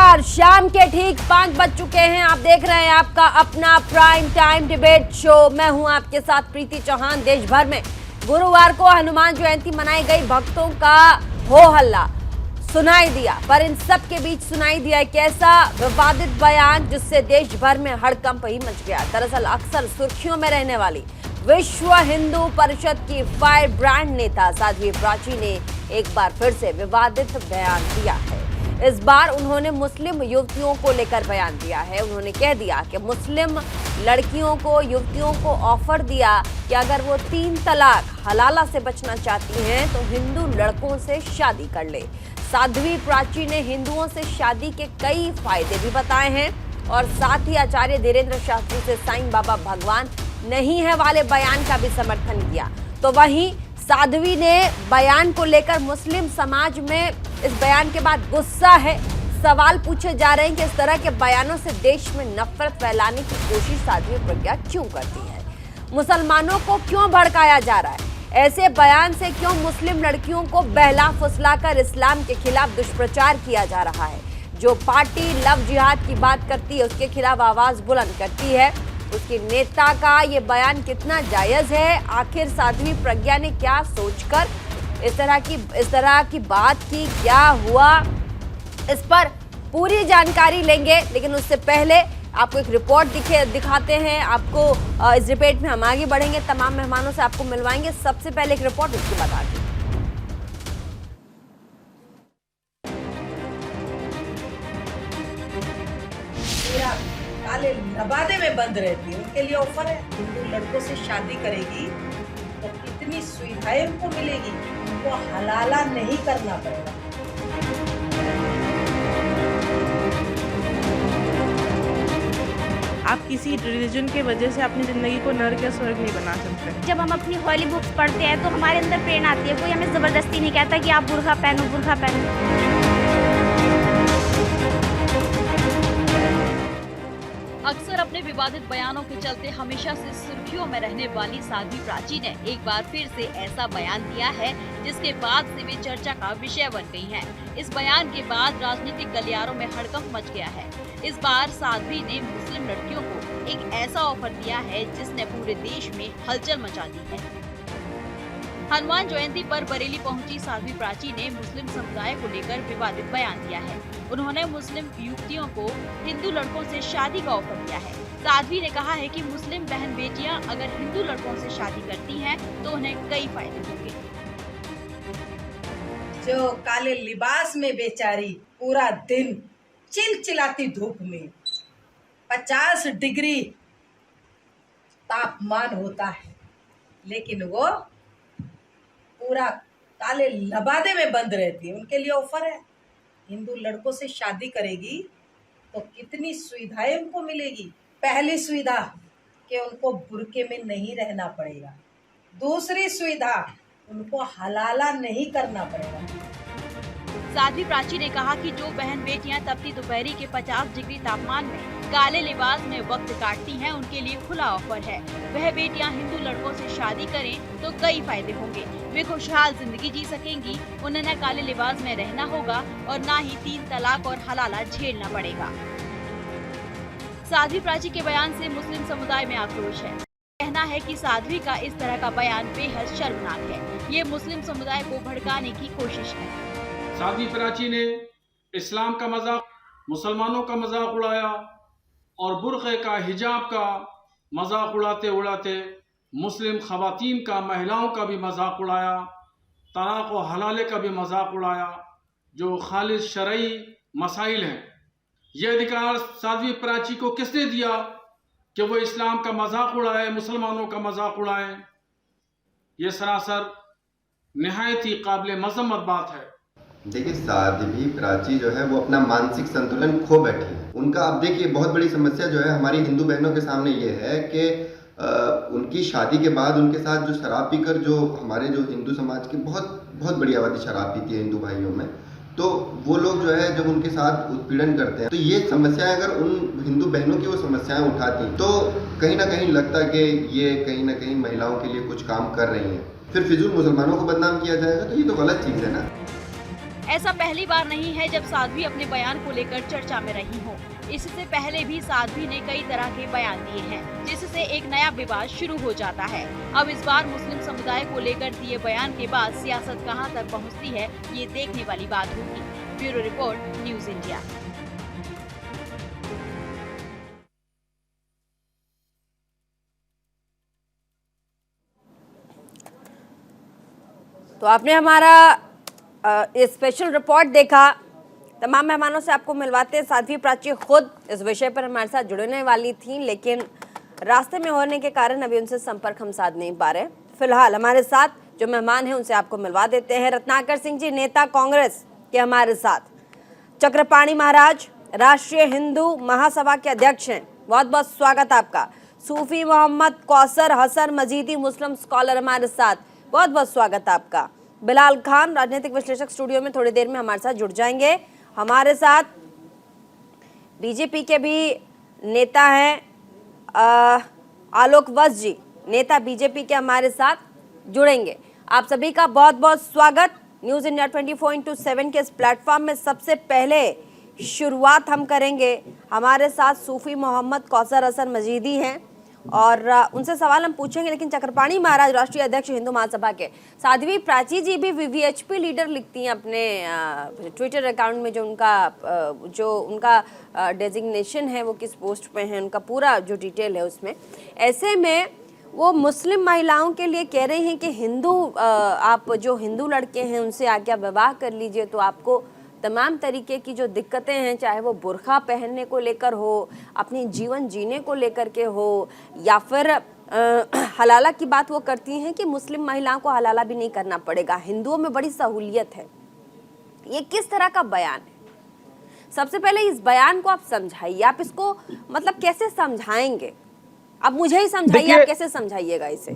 नमस्कार। शाम के ठीक 5 बज चुके हैं। आप देख रहे हैं आपका अपना प्राइम टाइम डिबेट शो। मैं हूं आपके साथ प्रीति चौहान। देश भर में गुरुवार को हनुमान जयंती मनाई गई। भक्तों का हो हल्ला सुनाई दिया, पर इन सब के बीच सुनाई दिया एक ऐसा विवादित बयान जिससे देश भर में हड़कंप ही मच गया। दरअसल अक्सर सुर्खियों में रहने वाली विश्व हिंदू परिषद की फायर ब्रांड नेता साध्वी प्राची ने एक बार फिर से विवादित बयान दिया है। इस बार उन्होंने मुस्लिम युवतियों को लेकर बयान दिया है। उन्होंने कह दिया कि मुस्लिम लड़कियों को, युवतियों को ऑफर दिया कि अगर वो 3 तलाक हलाला से बचना चाहती हैं तो हिंदू लड़कों से शादी कर ले। साध्वी प्राची ने हिंदुओं से शादी के कई फायदे भी बताए हैं और साथ ही आचार्य धीरेन्द्र शास्त्री से साईं बाबा भगवान नहीं है वाले बयान का भी समर्थन किया। तो वहीं साध्वी ने बयान को लेकर मुस्लिम समाज में इस बयान के बाद गुस्सा है। सवाल पूछे जा रहे हैं कि इस तरह के बयानों से देश में नफरत फैलाने की कोशिश साध्वी प्रज्ञा क्यों करती है, मुसलमानों को क्यों भड़काया जा रहा है, ऐसे बयान से क्यों मुस्लिम लड़कियों को बहला फुसलाकर इस्लाम के खिलाफ दुष्प्रचार किया जा रहा है। जो पार्टी लव जिहाद की बात करती है उसके खिलाफ आवाज बुलंद करती है, उसके नेता का ये बयान कितना जायज है। आखिर साध्वी प्रज्ञा ने क्या सोचकर इस तरह की बात की, क्या हुआ, इस पर पूरी जानकारी लेंगे। लेकिन उससे पहले आपको एक रिपोर्ट दिखाते हैं। आपको इस डिबेट में हम आगे बढ़ेंगे, तमाम मेहमानों से आपको मिलवाएंगे। सबसे पहले एक रिपोर्ट, उसके बाद आगे। काले लबादे में बंद रहती है, उनके लिए ऑफर है। हिंदू लड़कों से शादी करेगी तो कितनी सुविधाएं उनको मिलेगी, उनको हलाला नहीं करना पड़ेगा। आप किसी रिलीजन के वजह से अपनी ज़िंदगी को नर्क या स्वर्ग नहीं बना सकते। जब हम अपनी हॉली बुक्स पढ़ते हैं तो हमारे अंदर प्रेरणा आती है। कोई हमें ज़बरदस्ती नहीं कहता कि आप बुर्का पहनो, बुर्का पहनो। अक्सर अपने विवादित बयानों के चलते हमेशा से सुर्खियों में रहने वाली साध्वी प्राची ने एक बार फिर से ऐसा बयान दिया है जिसके बाद से वे चर्चा का विषय बन गई हैं। इस बयान के बाद राजनीतिक गलियारों में हड़कंप मच गया है। इस बार साध्वी ने मुस्लिम लड़कियों को एक ऐसा ऑफर दिया है जिसने पूरे देश में हलचल मचा दी है। हनुमान जयंती पर बरेली पहुंची साध्वी प्राची ने मुस्लिम समुदाय को लेकर विवादित बयान दिया है। उन्होंने मुस्लिम युवतियों को हिंदू लड़कों से शादी का ऑफर दिया है। साध्वी ने कहा है कि मुस्लिम बहन बेटियां अगर हिंदू लड़कों से शादी करती हैं तो उन्हें कई फायदे होंगे। जो काले लिबास में बेचारी पूरा दिन चिलचिलाती धूप में 50 डिग्री तापमान होता है, लेकिन वो पूरा काले लबादे में बंद रहती है, उनके लिए ऑफर है। हिंदू लड़कों से शादी करेगी तो कितनी सुविधाएं उनको मिलेगी। पहली सुविधा कि उनको बुर्के में नहीं रहना पड़ेगा। दूसरी सुविधा, उनको हलाला नहीं करना पड़ेगा। साध्वी प्राची ने कहा कि जो बहन बेटियां तपती दोपहरी के 50 डिग्री तापमान में काले लिबास में वक्त काटती हैं, उनके लिए खुला ऑफर है। वह बेटियां हिंदू लड़कों से शादी करें तो कई फायदे होंगे। वे खुशहाल जिंदगी जी सकेंगी। उन्हें न काले लिबास में रहना होगा और न ही 3 तलाक और हलाला झेलना पड़ेगा। साध्वी प्राची के बयान से मुस्लिम समुदाय में आक्रोश है। कहना है कि साध्वी का इस तरह का बयान बेहद शर्मनाक है। ये मुस्लिम समुदाय को भड़काने की कोशिश है। साध्वी प्राची ने इस्लाम का मजाक, मुसलमानों का मजाक उड़ाया और बुर्क़े का, हिजाब का मजाक उड़ाते उड़ाते मुस्लिम ख़वातीन का, महिलाओं का भी मजाक उड़ाया, तलाक़ व हलाले का भी मजाक उड़ाया, जो खालिस शरई मसाइल हैं। ये अधिकार साध्वी प्राची को किसने दिया कि वो इस्लाम का मजाक उड़ाए, मुसलमानों का मजाक उड़ाए? ये सरासर निहायत ही काबिल मज़म्मत बात है। देखिए, साध्वी प्राची जो है वो अपना मानसिक संतुलन खो बैठी है। उनका अब देखिए बहुत बड़ी समस्या जो है हमारी हिंदू बहनों के सामने ये है कि उनकी शादी के बाद उनके साथ जो शराब पीकर, जो हमारे जो हिंदू समाज की बहुत बड़ी आबादी शराब पीती है हिंदू भाइयों में, तो वो लोग जो है जब उनके साथ उत्पीड़न करते हैं तो ये समस्याएं अगर उन हिंदू बहनों की वो समस्याएं उठाती तो कहीं ना कहीं लगता है कि ये कहीं ना कहीं महिलाओं के लिए कुछ काम कर रही हैं। फिर फिजूल मुसलमानों को बदनाम किया जाएगा तो ये तो गलत चीज़ है ना। ऐसा पहली बार नहीं है जब साध्वी अपने बयान को लेकर चर्चा में रही हो। इससे पहले भी साध्वी ने कई तरह के बयान दिए हैं, जिससे एक नया विवाद शुरू हो जाता है। अब इस बार मुस्लिम समुदाय को लेकर दिए बयान के बाद सियासत कहां तक पहुंचती है, ये देखने वाली बात होगी। Bureau report, news India. तो आपने हमारा स्पेशल रिपोर्ट देखा। तमाम मेहमानों से आपको मिलवाते हैं। साध्वी प्राची खुद इस विषय पर हमारे साथ जुड़ने वाली थी, लेकिन रास्ते में होने के कारण अभी उनसे संपर्क हम साध नहीं पा रहे। फिलहाल हमारे साथ जो मेहमान हैं उनसे आपको मिलवा देते हैं। रत्नाकर सिंह जी, नेता कांग्रेस के हमारे साथ। चक्रपाणी महाराज, राष्ट्रीय हिंदू महासभा के अध्यक्ष हैं, बहुत बहुत स्वागत आपका। सूफी मोहम्मद कौसर हसन मजीदी, मुस्लिम स्कॉलर हमारे साथ, बहुत बहुत स्वागत आपका। बिलाल खान, राजनीतिक विश्लेषक, स्टूडियो में थोड़ी देर में हमारे साथ जुड़ जाएंगे। हमारे साथ बीजेपी के भी नेता हैं आलोक वत्स जी, नेता बीजेपी के हमारे साथ जुड़ेंगे। आप सभी का बहुत बहुत स्वागत न्यूज़ इंडिया 24/7 के इस प्लेटफॉर्म में। सबसे पहले शुरुआत हम करेंगे, हमारे साथ सूफी मोहम्मद कौसर हसन मजीदी हैं और उनसे सवाल हम पूछेंगे, लेकिन चक्रपाणी महाराज, राष्ट्रीय अध्यक्ष हिंदू महासभा के। साध्वी प्राची जी भी वीवीएचपी लीडर लिखती हैं अपने ट्विटर अकाउंट में, जो उनका डेजिग्नेशन है, वो किस पोस्ट पे है, उनका पूरा जो डिटेल है उसमें। ऐसे में वो मुस्लिम महिलाओं के लिए कह रही हैं कि आप जो हिंदू लड़के हैं उनसे आज्ञा विवाह कर लीजिए तो आपको तमाम तरीके की जो दिक्कतें हैं, चाहे वो बुर्का पहनने को लेकर हो, अपनी जीवन जीने को लेकर के हो, या फिर हलाला की बात वो करती हैं कि मुस्लिम महिलाओं को हलाला भी नहीं करना पड़ेगा, हिंदुओं में बड़ी सहूलियत है। ये किस तरह का बयान है? सबसे पहले इस बयान को आप समझाइए, आप इसको मतलब कैसे समझाएंगे? अब मुझे ही समझाइए, आप कैसे समझाइएगा इसे?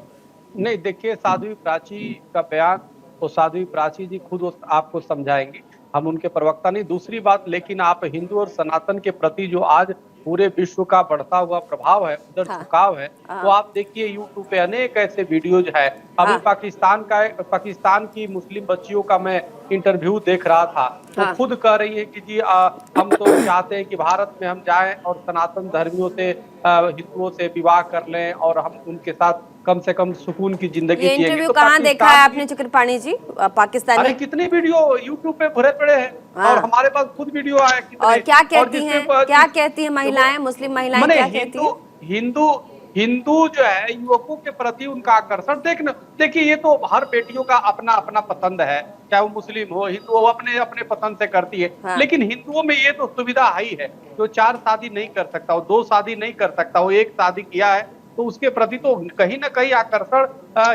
नहीं, देखिए, साध्वी प्राची का बयान तो साध्वी प्राची जी खुद आपको समझाएंगे, हम उनके प्रवक्ता नहीं। दूसरी बात, लेकिन आप हिंदू और सनातन के प्रति जो आज पूरे विश्व का बढ़ता हुआ प्रभाव है, उधर झुकाव है, वो आप देखिए यूट्यूब पे अनेक ऐसे वीडियोज है। अभी पाकिस्तान की मुस्लिम बच्चियों का मैं इंटरव्यू देख रहा था, तो खुद कह रही है कि जी हम तो चाहते हैं कि भारत में हम जाएं और सनातन धर्मियों से, हिंदुओं से विवाह कर लें और हम उनके साथ कम से कम सुकून की जिंदगी जिएंगे। इंटरव्यू तो कहाँ देखा है आपने चक्रपाणी जी? पाकिस्तानी? अरे कितनी वीडियो यूट्यूब पे भरे पड़े हैं और हमारे पास खुद वीडियो आए। और क्या कहती हैं महिलाएं, मुस्लिम महिलाएं क्या कहती हैं? हिंदू जो है युवकों के प्रति उनका आकर्षण देखिए, ये तो हर बेटियों का अपना अपना पसंद है, चाहे वो मुस्लिम हो हिंदू हो, अपने अपने पसंद से करती है। लेकिन हिंदुओं में ये तो सुविधा ही है, जो 4 शादी नहीं कर सकता, वो 2 शादी नहीं कर सकता, वो 1 शादी किया है, तो उसके प्रति तो कहीं ना कहीं आकर्षण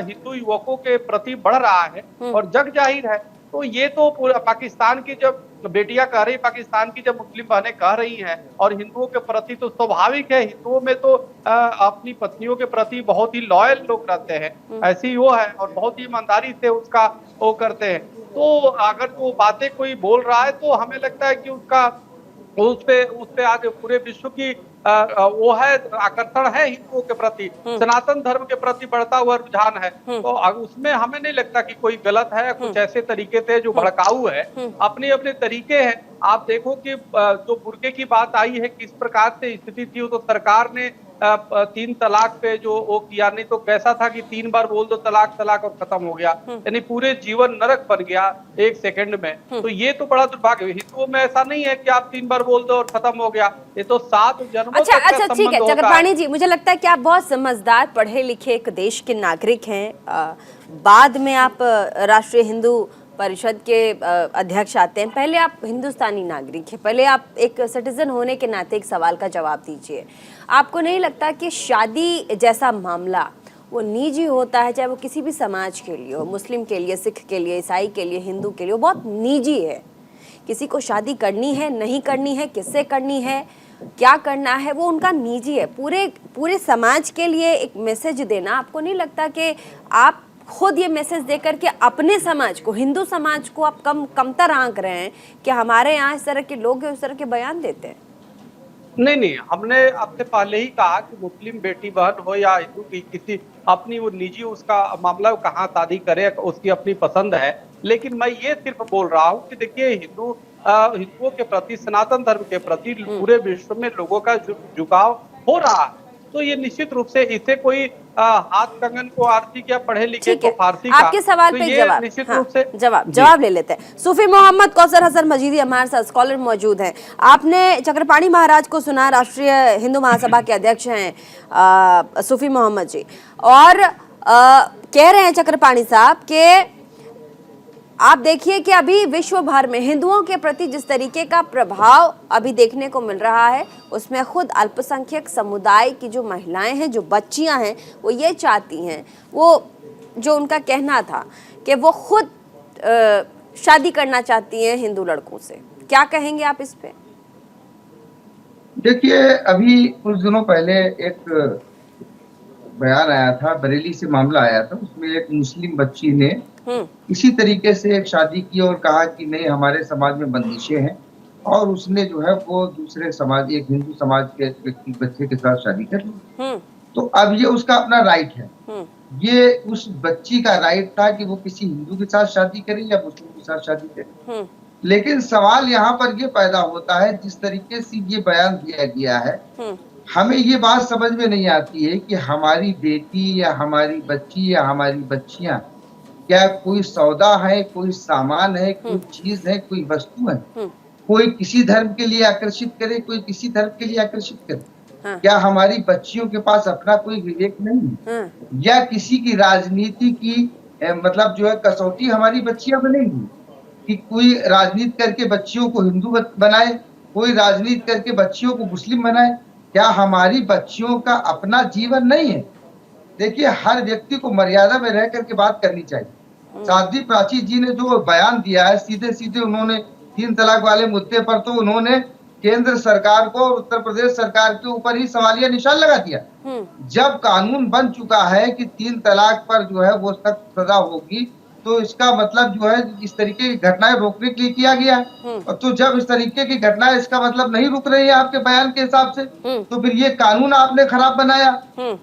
हिंदू युवकों के प्रति बढ़ रहा है और जग जाहिर है। तो ये तो पाकिस्तान की जब बेटियां कह रही, पाकिस्तान की जब मुस्लिम बहनें कह रही हैं और हिंदुओं के प्रति तो स्वाभाविक है, हिंदुओं में तो अपनी पत्नियों के प्रति बहुत ही लॉयल लोग रहते हैं, ऐसी वो है और बहुत ही ईमानदारी से उसका वो करते हैं। तो अगर वो बातें कोई बोल रहा है तो हमें लगता है कि उसका उस पे आज पूरे विश्व की वो है आकर्षण है हिंदुओं के प्रति, सनातन धर्म के प्रति बढ़ता हुआ रुझान है। तो उसमें हमें नहीं लगता कि कोई गलत है। कुछ ऐसे तरीके थे जो भड़काऊ है, अपने अपने तरीके हैं। आप देखो कि जो बुर्के की बात आई है, किस प्रकार से स्थिति थी, तो सरकार ने 3 तलाक पे जो वो किया, नहीं तो कैसा था कि 3 बार बोल दो तलाक और खत्म हो गया, यानी पूरे जीवन नरक बन गया 1 सेकंड में। तो ये तो बड़ा दुर्भाग्य। हिंदुओं में ऐसा नहीं है कि आप 3 बार बोल दो और खत्म हो गया, ये तो 7 जन्मों तक का अच्छा, ठीक है संबंध चक्रपाणी जी, मुझे लगता है कि आप बहुत समझदार, पढ़े लिखे एक देश के नागरिक हैं। बाद में आप राष्ट्रीय हिंदू परिषद के अध्यक्ष आते हैं, पहले आप हिंदुस्तानी नागरिक हैं, पहले आप एक सिटीजन होने के नाते एक सवाल का जवाब दीजिए। आपको नहीं लगता कि शादी जैसा मामला वो निजी होता है, चाहे वो किसी भी समाज के लिए हो, मुस्लिम के लिए, सिख के लिए, ईसाई के लिए, हिंदू के लिए, वो बहुत निजी है। किसी को शादी करनी है, नहीं करनी है, किससे करनी है, क्या करना है, वो उनका निजी है। पूरे समाज के लिए एक मैसेज देना, आपको नहीं लगता कि आप खुद ये मैसेज देकर के अपने समाज को, हिंदू समाज को आप कमतर आंक रहे हैं कि हमारे यहाँ इस तरह के लोग इस तरह के बयान देते हैं? नहीं, हमने आपसे पहले ही कहा कि मुस्लिम बेटी बहन हो या हिंदू की किसी अपनी वो निजी उसका मामला, कहाँ शादी करे उसकी अपनी पसंद है। लेकिन मैं ये सिर्फ बोल रहा हूँ कि देखिए हिंदुओं के प्रति, सनातन धर्म के प्रति पूरे विश्व में लोगों का झुकाव हो रहा है। तो ये निश्चित रूप से इसे कोई हाथ कंगन को आरती क्या, पढ़े लिखे ठीक है, को फारसी का, आपके सवाल तो पे ये जवाब, निश्चित हाँ, रूप से जवाब ले लेते हैं। सूफी मोहम्मद कौसर हसन मजीदी हमारे साथ स्कॉलर मौजूद हैं। आपने चक्रपाणी महाराज को सुना, राष्ट्रीय हिंदू महासभा के अध्यक्ष हैं सूफी मोहम्मद जी, और कह रहे हैं चक्रपाणी साहब कि आप देखिए कि अभी विश्व भर में हिंदुओं के प्रति जिस तरीके का प्रभाव अभी देखने को मिल रहा है, उसमें खुद अल्पसंख्यक समुदाय की जो महिलाएं हैं, जो बच्चियां हैं, वो ये चाहती हैं, वो जो उनका कहना था कि वो खुद शादी करना चाहती हैं हिंदू लड़कों से। क्या कहेंगे आप इस पे? देखिए, अभी कुछ दिनों पहले एक बयान आया था, बरेली से मामला आया था, उसमें एक मुस्लिम बच्ची ने इसी तरीके से एक शादी की और कहा कि नहीं, हमारे समाज में बंदिशें हैं, और उसने जो है वो दूसरे समाज, एक हिंदू समाज के व्यक्ति बच्चे के साथ शादी कर ली। तो अब ये उसका अपना राइट है, ये उस बच्ची का राइट था कि वो किसी हिंदू के साथ शादी करे या मुस्लिम के साथ शादी करे। लेकिन सवाल यहाँ पर ये पैदा होता है, जिस तरीके से ये बयान दिया गया है, हमें ये बात समझ में नहीं आती है कि हमारी बेटी या हमारी बच्ची या हमारी बच्चियां क्या कोई सौदा है, कोई सामान है, कोई चीज है, कोई वस्तु है। कोई किसी धर्म के लिए आकर्षित करे, कोई किसी धर्म के लिए आकर्षित करे। क्या हमारी बच्चियों के पास अपना कोई विवेक नहीं है? या किसी की राजनीति की मतलब जो है कसौटी हमारी बच्चियां बनेंगी कि कोई राजनीति करके बच्चियों को हिंदू बनाए, कोई राजनीति करके बच्चियों को मुस्लिम बनाए? क्या हमारी बच्चियों का अपना जीवन नहीं है? देखिए, हर व्यक्ति को मर्यादा में रह करके बात करनी चाहिए। साध्वी प्राची जी ने जो बयान दिया है, सीधे सीधे उन्होंने 3 तलाक वाले मुद्दे पर तो उन्होंने केंद्र सरकार को और उत्तर प्रदेश सरकार के ऊपर ही सवालिया निशान लगा दिया। जब कानून बन चुका है कि 3 तलाक पर जो है वो सख्त सजा होगी, तो इसका मतलब जो है इस तरीके की घटनाएं रोकने के लिए किया गया। और तो जब इस तरीके की घटनाएं इसका मतलब नहीं रुक रही है आपके बयान के हिसाब से, तो फिर ये कानून आपने खराब बनाया।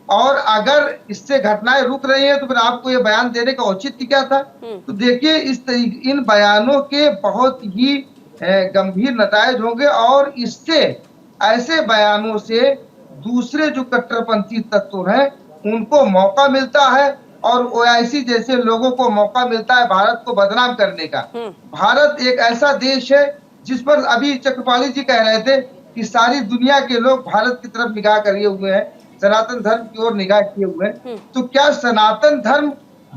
और अगर इससे घटनाएं रुक रही हैं, तो फिर आपको ये बयान देने का औचित्य क्या था? तो देखिए, इन बयानों के बहुत ही गंभीर नतायज होंगे, और इससे, ऐसे बयानों से दूसरे जो कट्टरपंथी तत्व हैं उनको मौका मिलता है, और ओआईसी जैसे लोगों को मौका मिलता है भारत को बदनाम करने का। भारत एक ऐसा देश है जिस पर अभी चक्रपाणी जी कह रहे थे कि सारी दुनिया के लोग भारत की तरफ निगाह किए हुए हैं, सनातन धर्म की ओर निगाह किए हुए हैं। तो क्या सनातन धर्म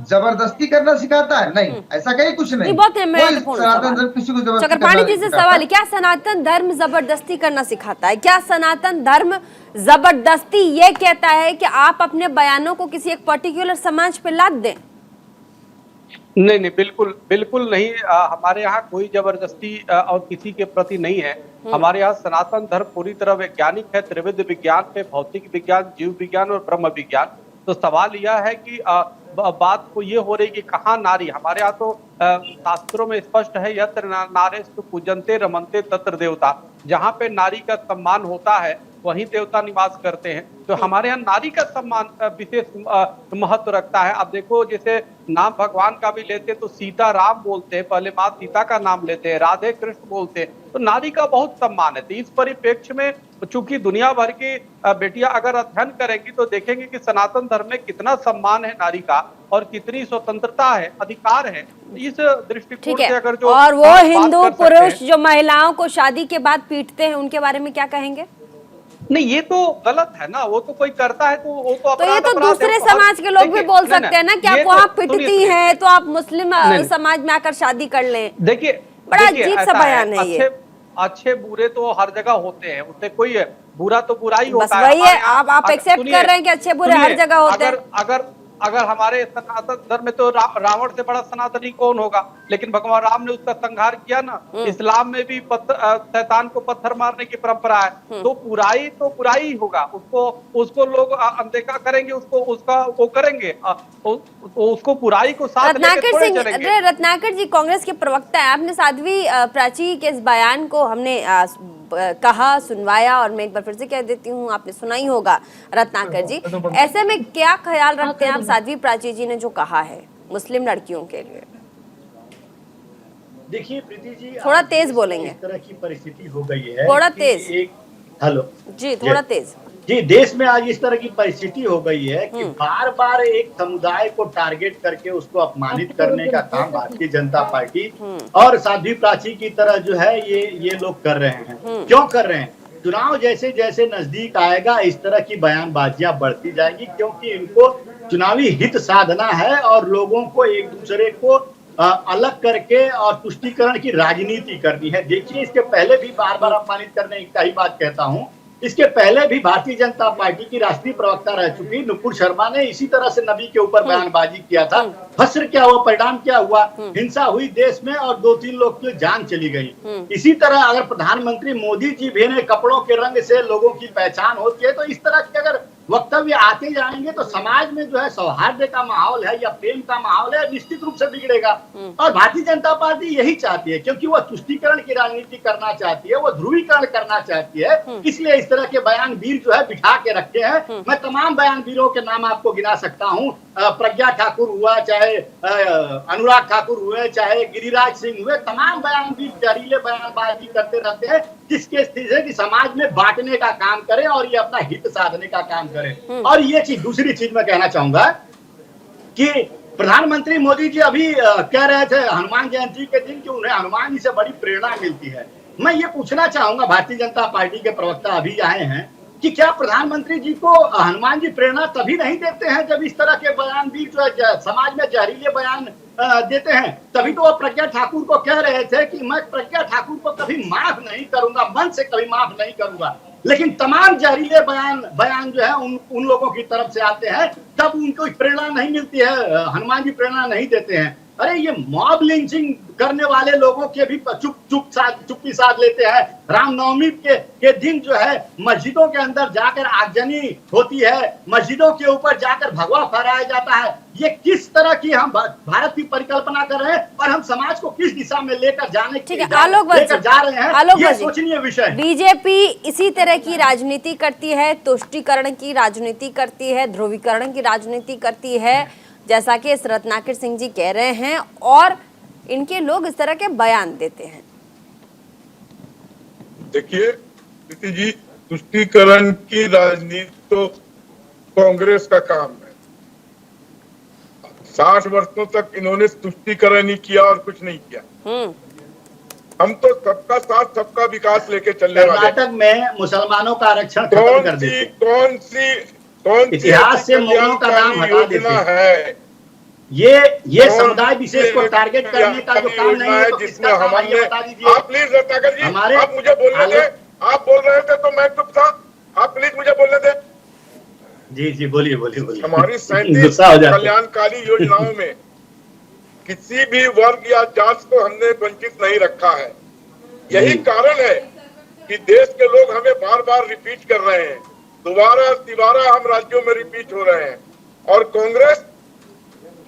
जबरदस्ती करना सिखाता है? नहीं, ऐसा कहीं कुछ नहीं। बहुत महत्वपूर्ण सनातन धर्म किसी को जबरदस्ती चक्रपाणी जी से सवाल है, क्या सनातन धर्म जबरदस्ती करना सिखाता है? क्या सनातन धर्म जबरदस्ती ये कहता है कि आप अपने बयानों को किसी एक पर्टिकुलर समाज पे लाद दें? नहीं नहीं, बिल्कुल नहीं। हमारे यहाँ कोई जबरदस्ती और किसी के प्रति नहीं है। हमारे यहाँ सनातन धर्म पूरी तरह वैज्ञानिक है, त्रिविध विज्ञान पे, भौतिक विज्ञान, जीव विज्ञान और ब्रह्म विज्ञान। तो सवाल यह है कि बात को ये हो रही कि कहाँ नारी, हमारे यहाँ तो शास्त्रों में स्पष्ट है, यत्र नारेस्तु पूजन्ते रमन्ते तत्र देवता। जहाँ पे नारी का सम्मान होता है वहीं देवता निवास करते हैं। तो हमारे यहाँ नारी का सम्मान विशेष महत्व रखता है। अब देखो, जैसे नाम भगवान का भी लेते तो सीता राम बोलते हैं, पहले माँ सीता का नाम लेते हैं, राधे कृष्ण बोलते हैं, तो नारी का बहुत सम्मान है। तो इस परिप्रेक्ष्य में चूंकि दुनिया भर की बेटियां अगर अध्ययन करेंगी तो देखेंगे कि सनातन धर्म में कितना सम्मान है नारी का और कितनी स्वतंत्रता है, अधिकार है। इस दृष्टिकोण से अगर जो और वो हिंदू पुरुष जो महिलाओं को शादी के बाद पीटते हैं, उनके बारे में क्या कहेंगे? नहीं, ये तो गलत है ना। वो तो कोई करता है तो वो तो अपराध, ये तो दूसरे समाज के लोग भी बोल सकते हैं ना कि आप वहाँ पिटती हैं तो आप मुस्लिम समाज में आकर शादी कर लें। देखिए, बड़ा अजीब सा बयान है ये। अच्छे बुरे तो हर जगह होते हैं, उससे कोई बुरा तो बुरा ही होता है। वही है, आप एक्सेप्ट कर रहे हैं कि अच्छे बुरे हर जगह होते हैं। अगर हमारे सनातन धर्म में तो रावण से बड़ा सनातनी कौन होगा? लेकिन भगवान राम ने उसका संहार किया ना। इस्लाम में भी शैतान को पत्थर मारने की परंपरा है। तो बुराई तो बुराई होगा, उसको लोग अनदेखा करेंगे, उसका वो करेंगे, उसको बुराई को साथ रत्नाकर सिंह, रत्नाकर जी कांग्रेस के प्रवक्ता है, आपने साध्वी प्राची के इस बयान को हमने कहा, सुनवाया, और मैं एक बार फिर से कह देती हूँ, आपने सुना ही होगा रत्नाकर जी। ऐसे में क्या ख्याल रखते हैं आप साध्वी प्राची जी ने जो कहा है मुस्लिम लड़कियों के लिए? देखिए प्रीति जी, थोड़ा आज तेज बोलेंगे, इस तरह की परिस्थिति हो गई है थोड़ा कि तेज। हेलो जी, थोड़ा तेज। जी, देश में आज इस तरह की परिस्थिति हो गई है कि बार बार एक समुदाय को टारगेट करके उसको अपमानित करने का काम भारतीय जनता पार्टी और साध्वी प्राची की तरह जो है ये लोग कर रहे हैं। क्यों कर रहे हैं? चुनाव जैसे जैसे नजदीक आएगा इस तरह की बयानबाजियां बढ़ती जाएगी, क्योंकि इनको चुनावी हित साधना है और लोगों को एक दूसरे को अलग करके और तुष्टीकरण की राजनीति करनी है। देखिए, इसके पहले भी बार बार अपमानित करने का ही बात कहता हूं, इसके पहले भी भारतीय जनता पार्टी की राष्ट्रीय प्रवक्ता रह चुकी नुपुर शर्मा ने इसी तरह से नबी के ऊपर बयानबाजी किया था। फसर क्या हुआ, परिणाम क्या हुआ? हिंसा हुई देश में और 2-3 लोग की जान चली गई। इसी तरह अगर प्रधानमंत्री मोदी जी भी ने कपड़ों के रंग से लोगों की पहचान होती है, तो इस तरह के अगर वक्तव्य आते जाएंगे तो समाज में जो है सौहार्द का माहौल है या प्रेम का माहौल है निश्चित रूप से बिगड़ेगा। और भारतीय जनता पार्टी यही चाहती है, क्योंकि वो तुष्टीकरण की राजनीति करना चाहती है, वो ध्रुवीकरण करना चाहती है, इसलिए इस तरह के बयानवीर जो है बिठा के रखे हैं। मैं तमाम बयानवीरों के नाम आपको गिना सकता हूँ। प्रज्ञा ठाकुर हुआ, चाहे अनुराग ठाकुर हुए, चाहे गिरिराज सिंह हुए, तमाम बयानवीर जहरीले बयानबाजी करते रहते हैं, जिसके स्थिति है कि समाज में बांटने का काम करें और ये अपना हित साधने का काम करें। और ये चीज, दूसरी चीज मैं कहना चाहूंगा कि प्रधानमंत्री मोदी जी अभी कह रहे थे हनुमान जयंती के दिन कि उन्हें हनुमान जी से बड़ी प्रेरणा मिलती है। मैं ये पूछना चाहूंगा, भारतीय जनता पार्टी के प्रवक्ता अभी आए हैं, कि क्या प्रधानमंत्री जी को हनुमान जी प्रेरणा तभी नहीं देते हैं जब इस तरह के बयान भी जो है समाज में जहरीले बयान देते हैं? तभी तो वो प्रज्ञा ठाकुर को कह रहे थे कि मैं प्रज्ञा ठाकुर को कभी माफ नहीं करूंगा, मन से कभी माफ नहीं करूंगा। लेकिन तमाम जहरीले बयान जो है उन लोगों की तरफ से आते हैं, तब उनको प्रेरणा नहीं मिलती है, हनुमान जी प्रेरणा नहीं देते हैं। अरे ये मॉब लिंचिंग करने वाले लोगों के भी चुप्पी साध लेते हैं। रामनवमी के दिन जो है मस्जिदों के अंदर जाकर आगजनी होती है, मस्जिदों के ऊपर जाकर भगवा फहराया जाता है। ये किस तरह की हम भारत की परिकल्पना कर रहे हैं और हम समाज को किस दिशा में लेकर जा रहे हैं, ये सोचनीय विषय। बीजेपी इसी तरह की राजनीति करती है, तुष्टीकरण की राजनीति करती है, ध्रुवीकरण की राजनीति करती है, जैसा कि इस रत्नाकर सिंह जी कह रहे हैं, और इनके लोग इस तरह के बयान देते हैं। देखिए प्रीति जी, तुष्टीकरण की राजनीति तो कांग्रेस का काम है। 60 वर्षों तक इन्होंने तुष्टीकरण ही किया और कुछ नहीं किया। हम तो सबका साथ सबका विकास लेके चलने वाले। कर्नाटक में मुसलमानों का आरक्षण खत्म कर देते। कौन सी इतिहास से मुगलों का नाम हटा देते हैं। ये समुदाय विशेष को टारगेट करने का जो काम नहीं है, तो जिसमें हमारे बता दीजिए। आप प्लीज रत्नाकर जी, आप मुझे बोलने थे, आप बोल रहे थे तो मैं चुप था, आप प्लीज मुझे बोलने थे। जी बोलिए। हमारी 37 कल्याणकारी योजनाओं में किसी भी वर्ग या जात को हमने वंचित नहीं रखा है। यही कारण है कि देश के लोग हमें बार बार रिपीट कर रहे हैं, दोबारा हम राज्यों में रिपीट हो रहे हैं और कांग्रेस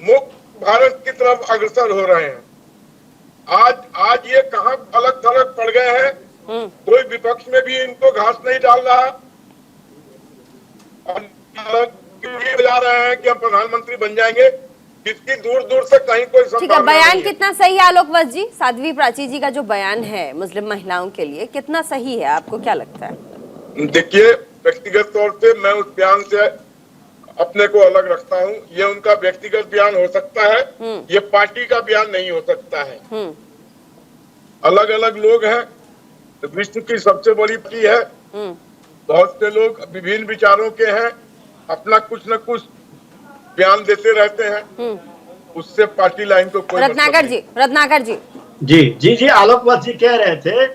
मुक्त भारत की तरफ अग्रसर हो रहे हैं। आज ये कहां अलग थलग पड़ गए हैं, कोई विपक्ष में भी इनको घास नहीं डाल रहा और बजा रहे हैं कि हम प्रधानमंत्री बन जाएंगे, जिसकी दूर से कहीं कोई संभावना नहीं है। बयान कितना सही है आलोक वत्स जी? साध्वी प्राची जी का जो बयान है मुस्लिम महिलाओं के लिए कितना सही है, आपको क्या लगता है? देखिए, व्यक्तिगत तौर से मैं उस बयान से अपने को अलग रखता हूँ। ये उनका व्यक्तिगत बयान हो सकता है, ये पार्टी का बयान नहीं हो सकता है। अलग अलग लोग हैं, विश्व की सबसे बड़ी पार्टी है, बहुत से लोग विभिन्न विचारों के हैं, अपना कुछ न कुछ बयान देते रहते हैं, उससे पार्टी लाइन को कोई रत्नाकर जी आलोक वत्स जी कह रहे थे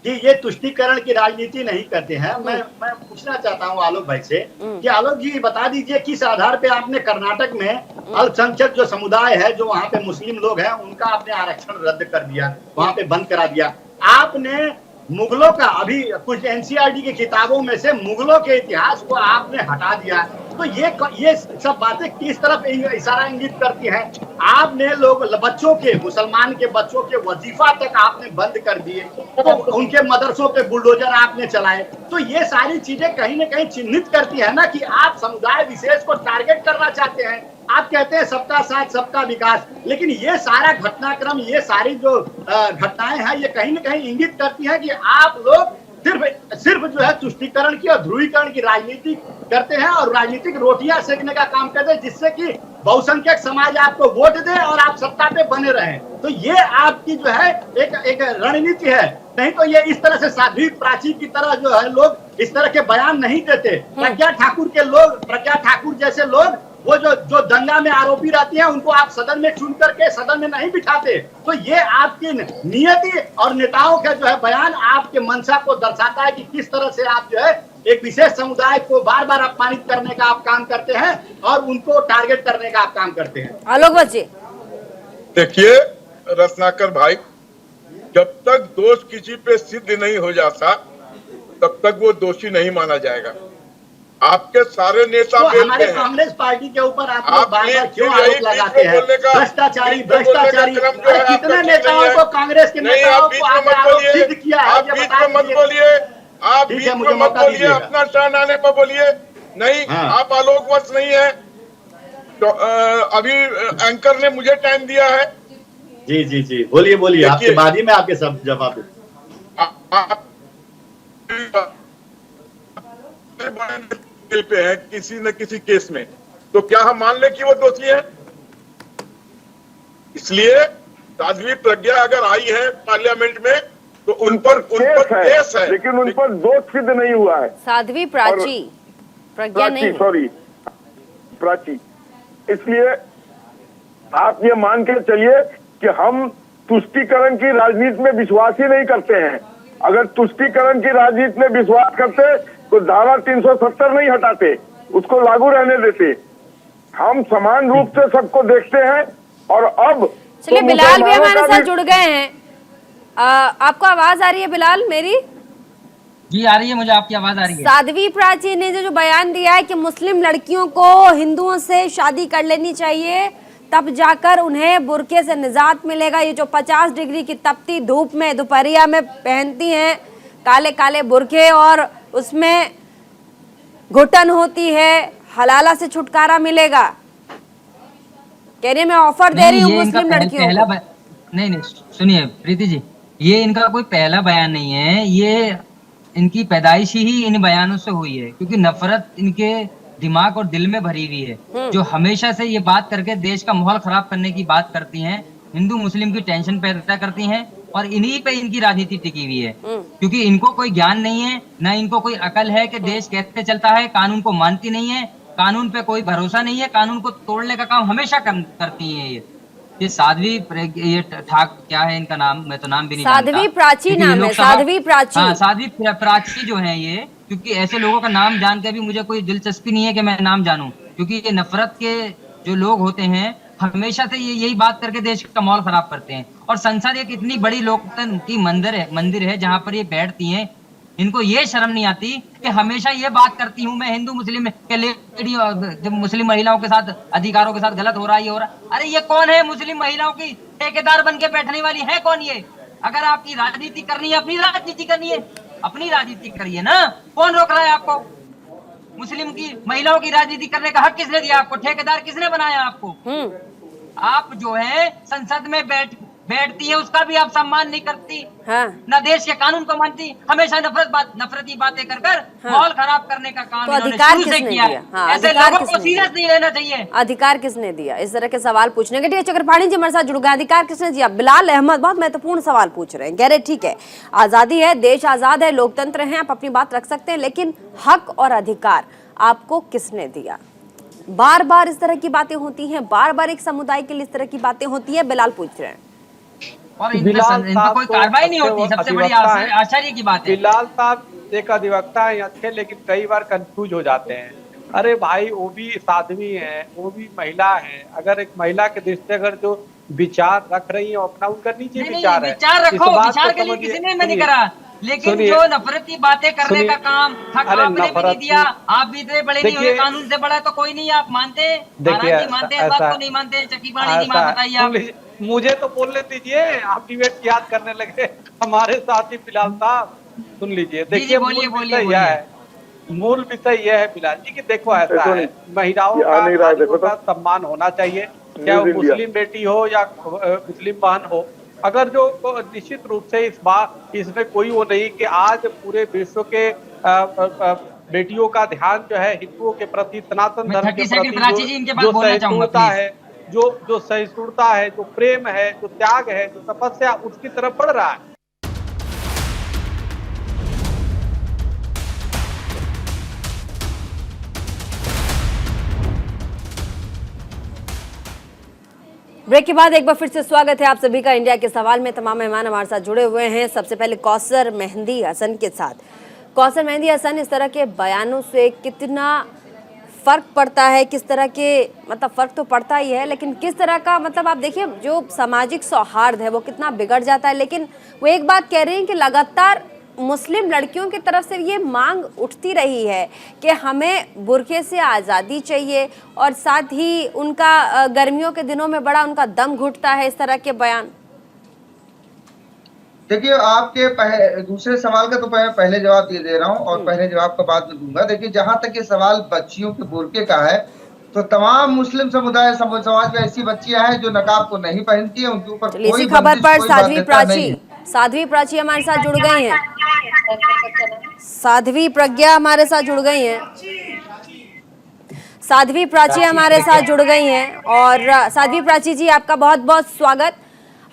कि ये तुष्टीकरण की राजनीति नहीं करते हैं। मैं पूछना चाहता हूं आलोक भाई से कि आलोक जी बता दीजिए किस आधार पे आपने कर्नाटक में अल्पसंख्यक जो समुदाय है, जो वहां पे मुस्लिम लोग हैं, उनका आपने आरक्षण रद्द कर दिया, वहां पे बंद करा दिया। आपने मुगलों का, अभी कुछ एनसीईआरटी की किताबों में से मुगलों के इतिहास को आपने हटा दिया। तो ये सब बातें किस तरफ इशारा इंगित करती हैं? आपने लोग बच्चों के, मुसलमान के बच्चों के वजीफा तक आपने बंद कर दिए, तो उनके मदरसों पे बुलडोजर आपने चलाए। तो ये सारी चीजें कहीं ना कहीं चिन्हित करती है ना कि आप समुदाय विशेष को टारगेट करना चाहते हैं। आप कहते हैं सबका साथ सबका विकास, लेकिन ये सारा घटनाक्रम, ये सारी जो घटनाएं हैं, ये कहीं ना कहीं इंगित करती हैं कि आप लोग सिर्फ जो है तुष्टीकरण की और ध्रुवीकरण की राजनीति करते हैं और राजनीतिक रोटियां सेकने का काम करते हैं, जिससे कि बहुसंख्यक समाज आपको वोट दे और आप सत्ता पे बने रहें। तो ये आपकी जो है एक रणनीति है। नहीं तो ये इस तरह से साध्वी प्राची की तरह जो है लोग इस तरह के बयान नहीं देते। प्रज्ञा ठाकुर जैसे लोग, वो जो दंगा में आरोपी रहती हैं, उनको आप सदन में चुन करके सदन में नहीं बिठाते। तो ये आपकी नियति और नेताओं का जो है बयान आपके मंशा को दर्शाता है कि किस तरह से आप जो है एक विशेष समुदाय को बार बार अपमानित करने का आप काम करते हैं और उनको टारगेट करने का आप काम करते हैं। आलोक बच्चे, देखिए रत्नाकर भाई, जब तक दोष किसी पे सिद्ध नहीं हो जाता तब तक वो दोषी नहीं माना जाएगा। आपके सारे नेता तो हमारे कांग्रेस पार्टी के ऊपर आप लोग बार-बार क्यों आरोप लगाते हैं? भ्रष्टाचारी कितने नेताओं को, कांग्रेस के नेताओं को आपने आरोप सिद्ध किया है? आप बीच में मत बोलिए, आप बीच में मत बोलिए, अपना टर्न आने पर बोलिए। नहीं, आप आलोकवश नहीं है। तो अभी एंकर ने मुझे टाइम दिया है। जी बोलिए, आपके बाद ही में आपके सब जवाब पे है किसी न किसी केस में, तो क्या हम मान ले कि वो दोषी है? इसलिए साध्वी प्रज्ञा अगर आई है पार्लियामेंट में तो उन पर केस है, लेकिन उन पर दोष सिद्ध नहीं हुआ है। साध्वी प्राची, प्रज्ञा नहीं, सॉरी प्राची। इसलिए आप ये मान के चलिए कि हम तुष्टीकरण की राजनीति में विश्वास ही नहीं करते हैं। अगर तुष्टीकरण की राजनीति में विश्वास करते तो धारा 370 नहीं हटाते, उसको लागू रहने देते। हम समान रूप से सबको देखते हैं। और अब चलिए बिलाल भी हमारे साथ जुड़ गए हैं। आपको आवाज आ रही है बिलाल मेरी? जी आ रही है, मुझे आपकी आवाज आ रही है। साध्वी प्राची ने जो बयान दिया है कि मुस्लिम लड़कियों को हिंदुओं से शादी कर लेनी चाहिए, तब जाकर उन्हें बुर्के से निजात मिलेगा। ये जो 50 डिग्री की तपती धूप में दोपहरिया में पहनती हैं काले काले बुर्के और उसमें घुटन होती है, हलाला से छुटकारा मिलेगा। कह रही है मैं ऑफर दे रही हूँ मुस्लिम लड़कियों को। नहीं सुनिए प्रीति जी, ये इनका कोई पहला बयान नहीं है, ये इनकी पैदाइश ही इन बयानों से हुई है, क्योंकि नफरत इनके दिमाग और दिल में भरी हुई है। जो हमेशा से ये बात करके देश का माहौल खराब करने की बात करती हैं, हिंदू मुस्लिम की टेंशन पैदा करती हैं और इन्हीं पे इनकी राजनीति टिकी हुई है। क्योंकि इनको कोई ज्ञान नहीं है, ना इनको कोई अकल है कि देश कैसे चलता है, कानून को मानती नहीं है, कानून पे कोई भरोसा नहीं है, कानून को तोड़ने का काम हमेशा करती है। ये साध्वी, ये क्या है इनका नाम, मैं तो नाम भी नहीं जानता। साध्वी प्राची नाम है, साध्वी प्राची। हाँ, साध्वी प्राची जो है ये, क्योंकि ऐसे लोगों का नाम जान के भी मुझे कोई दिलचस्पी नहीं है कि मैं नाम जानूं, क्योंकि ये नफरत के जो लोग होते हैं हमेशा से ये यही बात करके देश का माहौल खराब करते हैं। और संसद एक इतनी बड़ी लोकतंत्र की मंदिर है जहाँ पर ये बैठती हैं, इनको ये शर्म नहीं आती कि हमेशा ये बात करती हूँ मैं हिंदू मुस्लिम के लेडी, जब मुस्लिम महिलाओं के साथ अधिकारों के साथ गलत हो रहा है, ये हो रहा है। अरे ये कौन है मुस्लिम महिलाओं की ठेकेदार बन के बैठने वाली है कौन ये? अगर आपकी राजनीति करनी है, अपनी राजनीति करनी है, अपनी राजनीति करिए ना, कौन रोक रहा है आपको? मुस्लिम की महिलाओं की राजनीति करने का हक किसने दिया आपको? ठेकेदार किसने बनाया आपको? आप जो है संसद में बैठती है, उसका भी आप सम्मान नहीं करती। न देश के कानून को मानती, हमेशा नफरती बातें कर माहौल खराब करने का काम तो अधिकार किसने दिया? ऐसे लोगों को सीरियस नहीं लेना चाहिए। अधिकार किसने दिया इस तरह के सवाल पूछने के? ठीक है, चक्रपाणी जी हमारे साथ जुड़ गए। अधिकार किसने दिया? बिलाल अहमद बहुत महत्वपूर्ण सवाल पूछ रहे हैं। कह रहे ठीक है, आजादी है, देश आजाद है, लोकतंत्र है, आप अपनी बात रख सकते हैं, लेकिन हक और अधिकार आपको किसने दिया? बार बार इस तरह की बातें होती हैं, बार बार एक समुदाय के लिए इस तरह की बातें होती है। बिलाल पूछ रहे हैं और इन पर कोई कार्रवाई नहीं होती, सबसे बड़ी आश्चर्य की बात है। बिलाल साहब एक अधिवक्ता है अच्छे, लेकिन कई बार कंफ्यूज हो जाते हैं। अरे भाई, वो भी साध्वी हैं, वो भी महिला हैं। अगर एक महिला के दृष्टिगत जो विचार रख रही है अपना, उनका नीचे विचार है। विचार रखो, विचार के लिए किसी ने नहीं करा, लेकिन जो नफरत की बातें करने का काम हक आपने भी नहीं दिया। आप भी इतने बड़े नहीं हुए, कानून से बड़ा तो कोई नहीं। आप मानते, महाराज जी मानते, इस बात को नहीं मानते। चकीवाणी जी बताइए आप। मुझे तो बोलने दीजिए, आप डिबेट याद करने लगे। हमारे साथी बिलाल साहब सुन लीजिए। देखिए मूल विषय यह है बिलाल जी कि देखो ऐसा है, महिलाओं का सम्मान होना चाहिए, चाहे वो मुस्लिम बेटी हो या मुस्लिम बहन हो। अगर जो निश्चित रूप से इस बात इसमें कोई वो नहीं कि आज पूरे विश्व के बेटियों का ध्यान जो है हिंदुओं के प्रति, सनातन धर्म के प्रति जो सहिष्णुता है, जो सहिष्णुता है, जो प्रेम है, जो त्याग है, जो तपस्या, उसकी तरफ बढ़ रहा है। ब्रेक के बाद एक बार फिर से स्वागत है आप सभी का इंडिया के सवाल में। तमाम मेहमान हमारे साथ जुड़े हुए हैं। सबसे पहले कौसर मेहंदी हसन के साथ। कौसर मेहंदी हसन, इस तरह के बयानों से कितना फर्क पड़ता है? किस तरह के मतलब फर्क तो पड़ता ही है, लेकिन किस तरह का मतलब आप देखिए जो सामाजिक सौहार्द है वो कितना बिगड़ जाता है। लेकिन वो एक बात कह रहे हैं कि लगातार मुस्लिम लड़कियों की तरफ से ये मांग उठती रही है कि हमें बुर्के से आज़ादी चाहिए, और साथ ही उनका गर्मियों के दिनों में बड़ा उनका दम घुटता है इस तरह के बयान। देखिए, आपके दूसरे सवाल का तो पहले जवाब ये दे रहा हूँ और पहले जवाब का बाद में दूंगा। देखिए, जहां तक ये सवाल बच्चियों के बुर्के का है, तो तमाम मुस्लिम समुदाय समाज में ऐसी बच्चियां हैं जो नकाब को नहीं पहनती है, उनके ऊपर कोई इसी खबर पर साध्वी प्राची हमारे साथ जुड़ गई हैं। साध्वी प्रज्ञा हमारे साथ जुड़ गई हैं। साध्वी प्राची हमारे साथ जुड़ गई हैं। और साध्वी प्राची जी, आपका बहुत बहुत स्वागत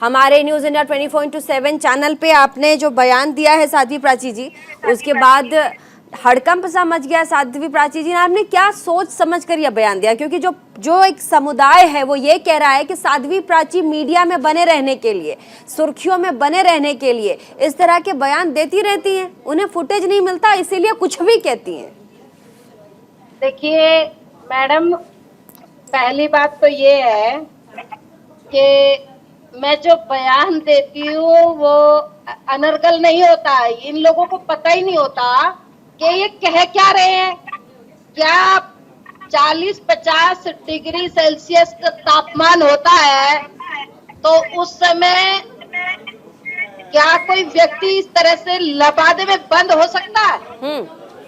हमारे न्यूज़ इंडिया 24/7 चैनल पे। आपने जो बयान दिया है साध्वी प्राची जी, उसके बाद हड़कंप सा मच गया। साध्वी प्राची जी, आपने क्या सोच समझ कर यह बयान दिया? क्योंकि जो एक समुदाय है वो ये कह रहा है कि साध्वी प्राची मीडिया में बने रहने के लिए, सुर्खियों में बने रहने के लिए इस तरह के बयान देती रहती हैं, उन्हें फुटेज नहीं मिलता इसीलिए कुछ भी कहती हैं। देखिए मैडम, पहली बात तो ये है कि मैं जो बयान देती हूँ वो अनर्गल नहीं होता है। इन लोगों को पता ही नहीं होता कि ये कह क्या रहे हैं। क्या 40-50 डिग्री सेल्सियस का तापमान होता है तो उस समय क्या कोई व्यक्ति इस तरह से लबादे में बंद हो सकता है?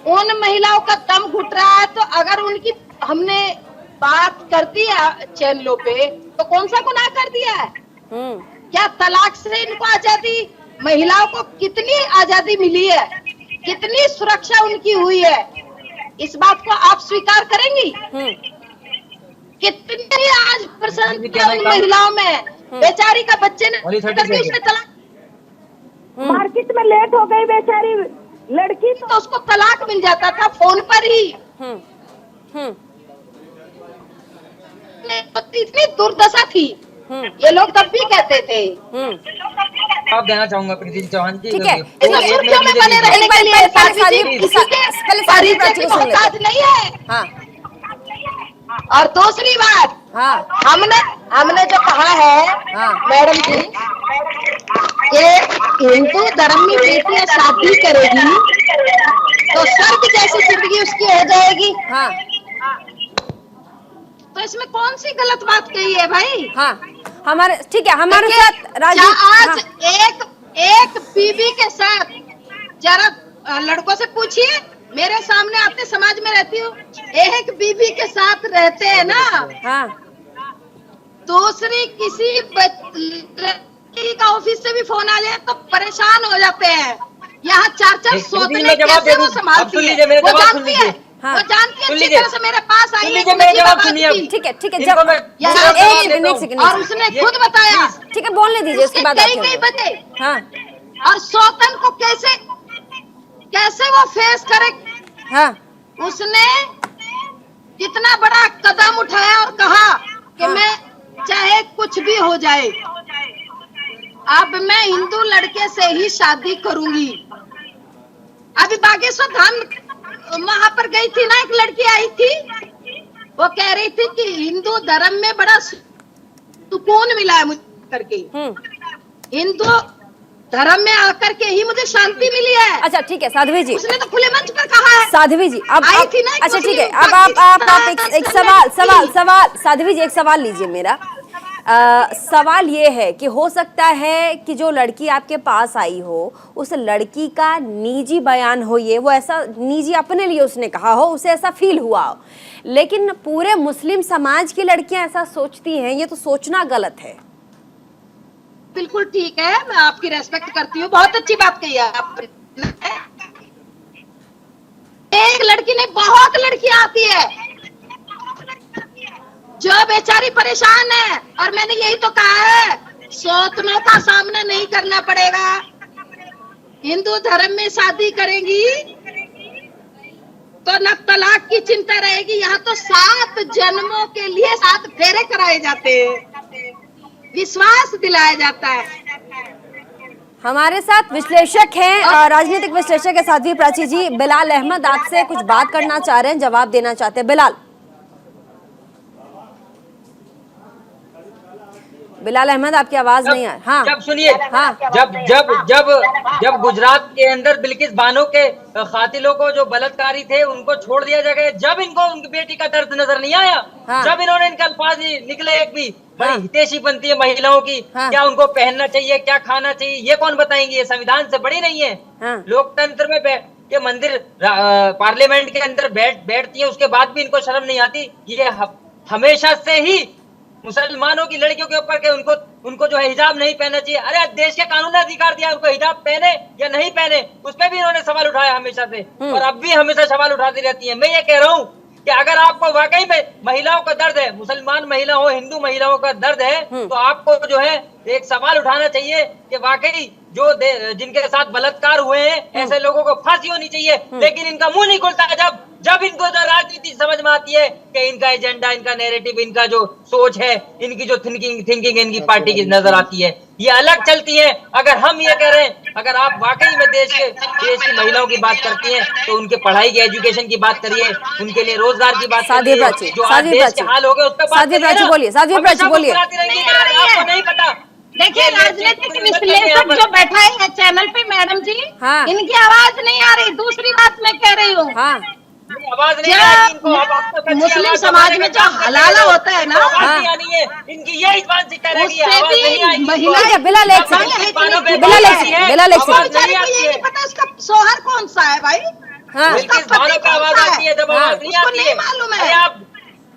उन महिलाओं का दम घुट रहा है, तो अगर उनकी हमने बात कर दी है चैनलों पे तो कौन सा गुनाह कर दिया है? क्या तलाक से इनको आजादी, महिलाओं को कितनी आजादी मिली है, कितनी सुरक्षा उनकी हुई है, इस बात को आप स्वीकार करेंगी? कितनी आज प्रसन्नता उन महिलाओं में, बेचारी का बच्चे ने उसने तलाक, मार्केट में लेट हो गई बेचारी लड़की तो उसको तलाक मिल जाता था फोन पर ही। इतनी दुर्दशा थी, ये लोग तब भी कहते थे। आप देना चाहूंगा प्रीति चौहान जी, ठीक है, सुर्खियों में बने रहने के लिए मोहताज नहीं है। हाँ। और दूसरी बात, हमने जो कहा है मैडम जी कि हिंदू धर्म में बेटियां शादी करेगी तो स्वर्ग जैसी जिंदगी उसकी हो जाएगी। हाँ। तो इसमें कौन सी गलत बात कही है भाई? हाँ, हमारे ठीक है, हमारे साथ आज एक बीवी के साथ जरा लड़कों से पूछिए, मेरे सामने अपने समाज में रहती हूँ, एक बीवी के साथ रहते हैं ना। हाँ। दूसरी किसी लड़की का ऑफिस से भी फोन आ जाए तो परेशान हो जाते हैं। यहाँ 4-4 सौतेले कैसे वो संभालती है, वो जानती है। हाँ। वो जानती है अच्छी तरह से मेरे पास आई है। ठीक है और उसने खुद बताया। ठीक है, बोलने दीजिए उसके बाद। कई बचे। हाँ। और सौतन को कैसे वो फेस करे। हाँ। उसने कितना बड़ा कदम उठाया और कहा कि मैं चाहे कुछ भी हो जाए अब मैं हिंदू लड़के से ही शादी करूंगी। अभी बागेश्वर धाम वहां पर गई थी ना, एक लड़की आई थी, वो कह रही थी कि हिंदू धर्म में बड़ा सुकून मिला है मुझे करके। हिंदू धर्म में आकर के ही मुझे शांति मिली है। अच्छा ठीक है साध्वी जी, उसने तो खुले मंच पर कहा है। साध्वी जी अब आई थी ना, अच्छा ठीक है, अब आप एक सवाल साध्वी जी एक सवाल लीजिए मेरा। सवाल ये है कि हो सकता है कि जो लड़की आपके पास आई हो उस लड़की का निजी बयान हो, ये वो ऐसा निजी अपने लिए उसने कहा हो, उसे ऐसा फील हुआ हो, लेकिन पूरे मुस्लिम समाज की लड़कियां ऐसा सोचती हैं, ये तो सोचना गलत है। बिल्कुल ठीक है, मैं आपकी रेस्पेक्ट करती हूँ, बहुत अच्छी बात कही है आपने। एक लड़की नहीं, बहुत लड़कियां आती है जो बेचारी परेशान है, और मैंने यही तो कहा है, सौतनों का सामना नहीं करना पड़ेगा। हिंदू धर्म में शादी करेंगी तो न तलाक की चिंता रहेगी, यहाँ तो 7 जन्मों के लिए 7 फेरे कराए जाते हैं, विश्वास दिलाया जाता है। हमारे साथ विश्लेषक हैं, राजनीतिक विश्लेषक है साध्वी प्राची जी। बिलाल अहमद आपसे कुछ बात करना चाह रहे हैं, जवाब देना चाहते हैं। बिलाल अहमद आपकी आवाज नहीं आ रही। हाँ जब सुनिए, हाँ जब गुजरात के अंदर बिल्किस बानो के कातिलों को जो बलात्कारी थे उनको छोड़ दिया जाएगा, जब इनको उनकी बेटी का दर्द नजर नहीं आया, जब इन्होंने इनके अल्फाज निकले एक भी, बड़ी हितैषी बनती है महिलाओं की, क्या उनको पहनना चाहिए, क्या खाना चाहिए, ये कौन बताएंगे? ये संविधान से बड़ी नहीं है। लोकतंत्र में के मंदिर पार्लियामेंट के अंदर बैठती है, उसके बाद भी इनको शर्म नहीं आती। ये हमेशा से ही मुसलमानों की लड़कियों के ऊपर के उनको जो है हिजाब नहीं पहनना चाहिए। अरे देश के कानून ने अधिकार दिया उनको हिजाब पहने या नहीं पहने, उस पर भी इन्होंने सवाल उठाया हमेशा से, और अब भी हमेशा सवाल उठाती रहती है। मैं ये कह रहा हूँ कि अगर आपको वाकई में महिलाओं का दर्द है, मुसलमान महिला हो, हिंदू महिलाओं का दर्द है, तो आपको जो है एक सवाल उठाना चाहिए कि वाकई जो जिनके साथ बलात्कार हुए हैं ऐसे लोगों को फांसी होनी चाहिए। लेकिन इनका मुंह नहीं खुलता जब इनको जो राजनीति समझ में आती है कि इनका एजेंडा, इनका नैरेटिव, इनका जो सोच है, इनकी जो थिंकिंग इनकी पार्टी की नजर आती है, ये अलग चलती है। अगर हम ये कह रहे हैं, अगर आप वाकई में देश की महिलाओं की बात करती हैं तो उनके पढ़ाई की, एजुकेशन की बात करिए, उनके लिए रोजगार की बात करिए, जो आज देश के हाल हो गए उसका बात करिए। बोलिए साध्वी प्राची बोलिए। आपको नहीं पता, देखिए राजनीतिक विश्लेषक जो बैठा है चैनल पे मैडम जी, इनकी आवाज नहीं आ रही। दूसरी बात मैं कह रही हूँ, आवाज नहीं आ रही इनको। मुस्लिम समाज में जो हलाला होता है ना, इनकी यही मानसिकता रहेगी, उससे भी महिला बिलाल एक सेकंड, यही पता उसका शोहर कौन सा है भाई, उसका पति कौन सा है, उसको नहीं मालूम है। आप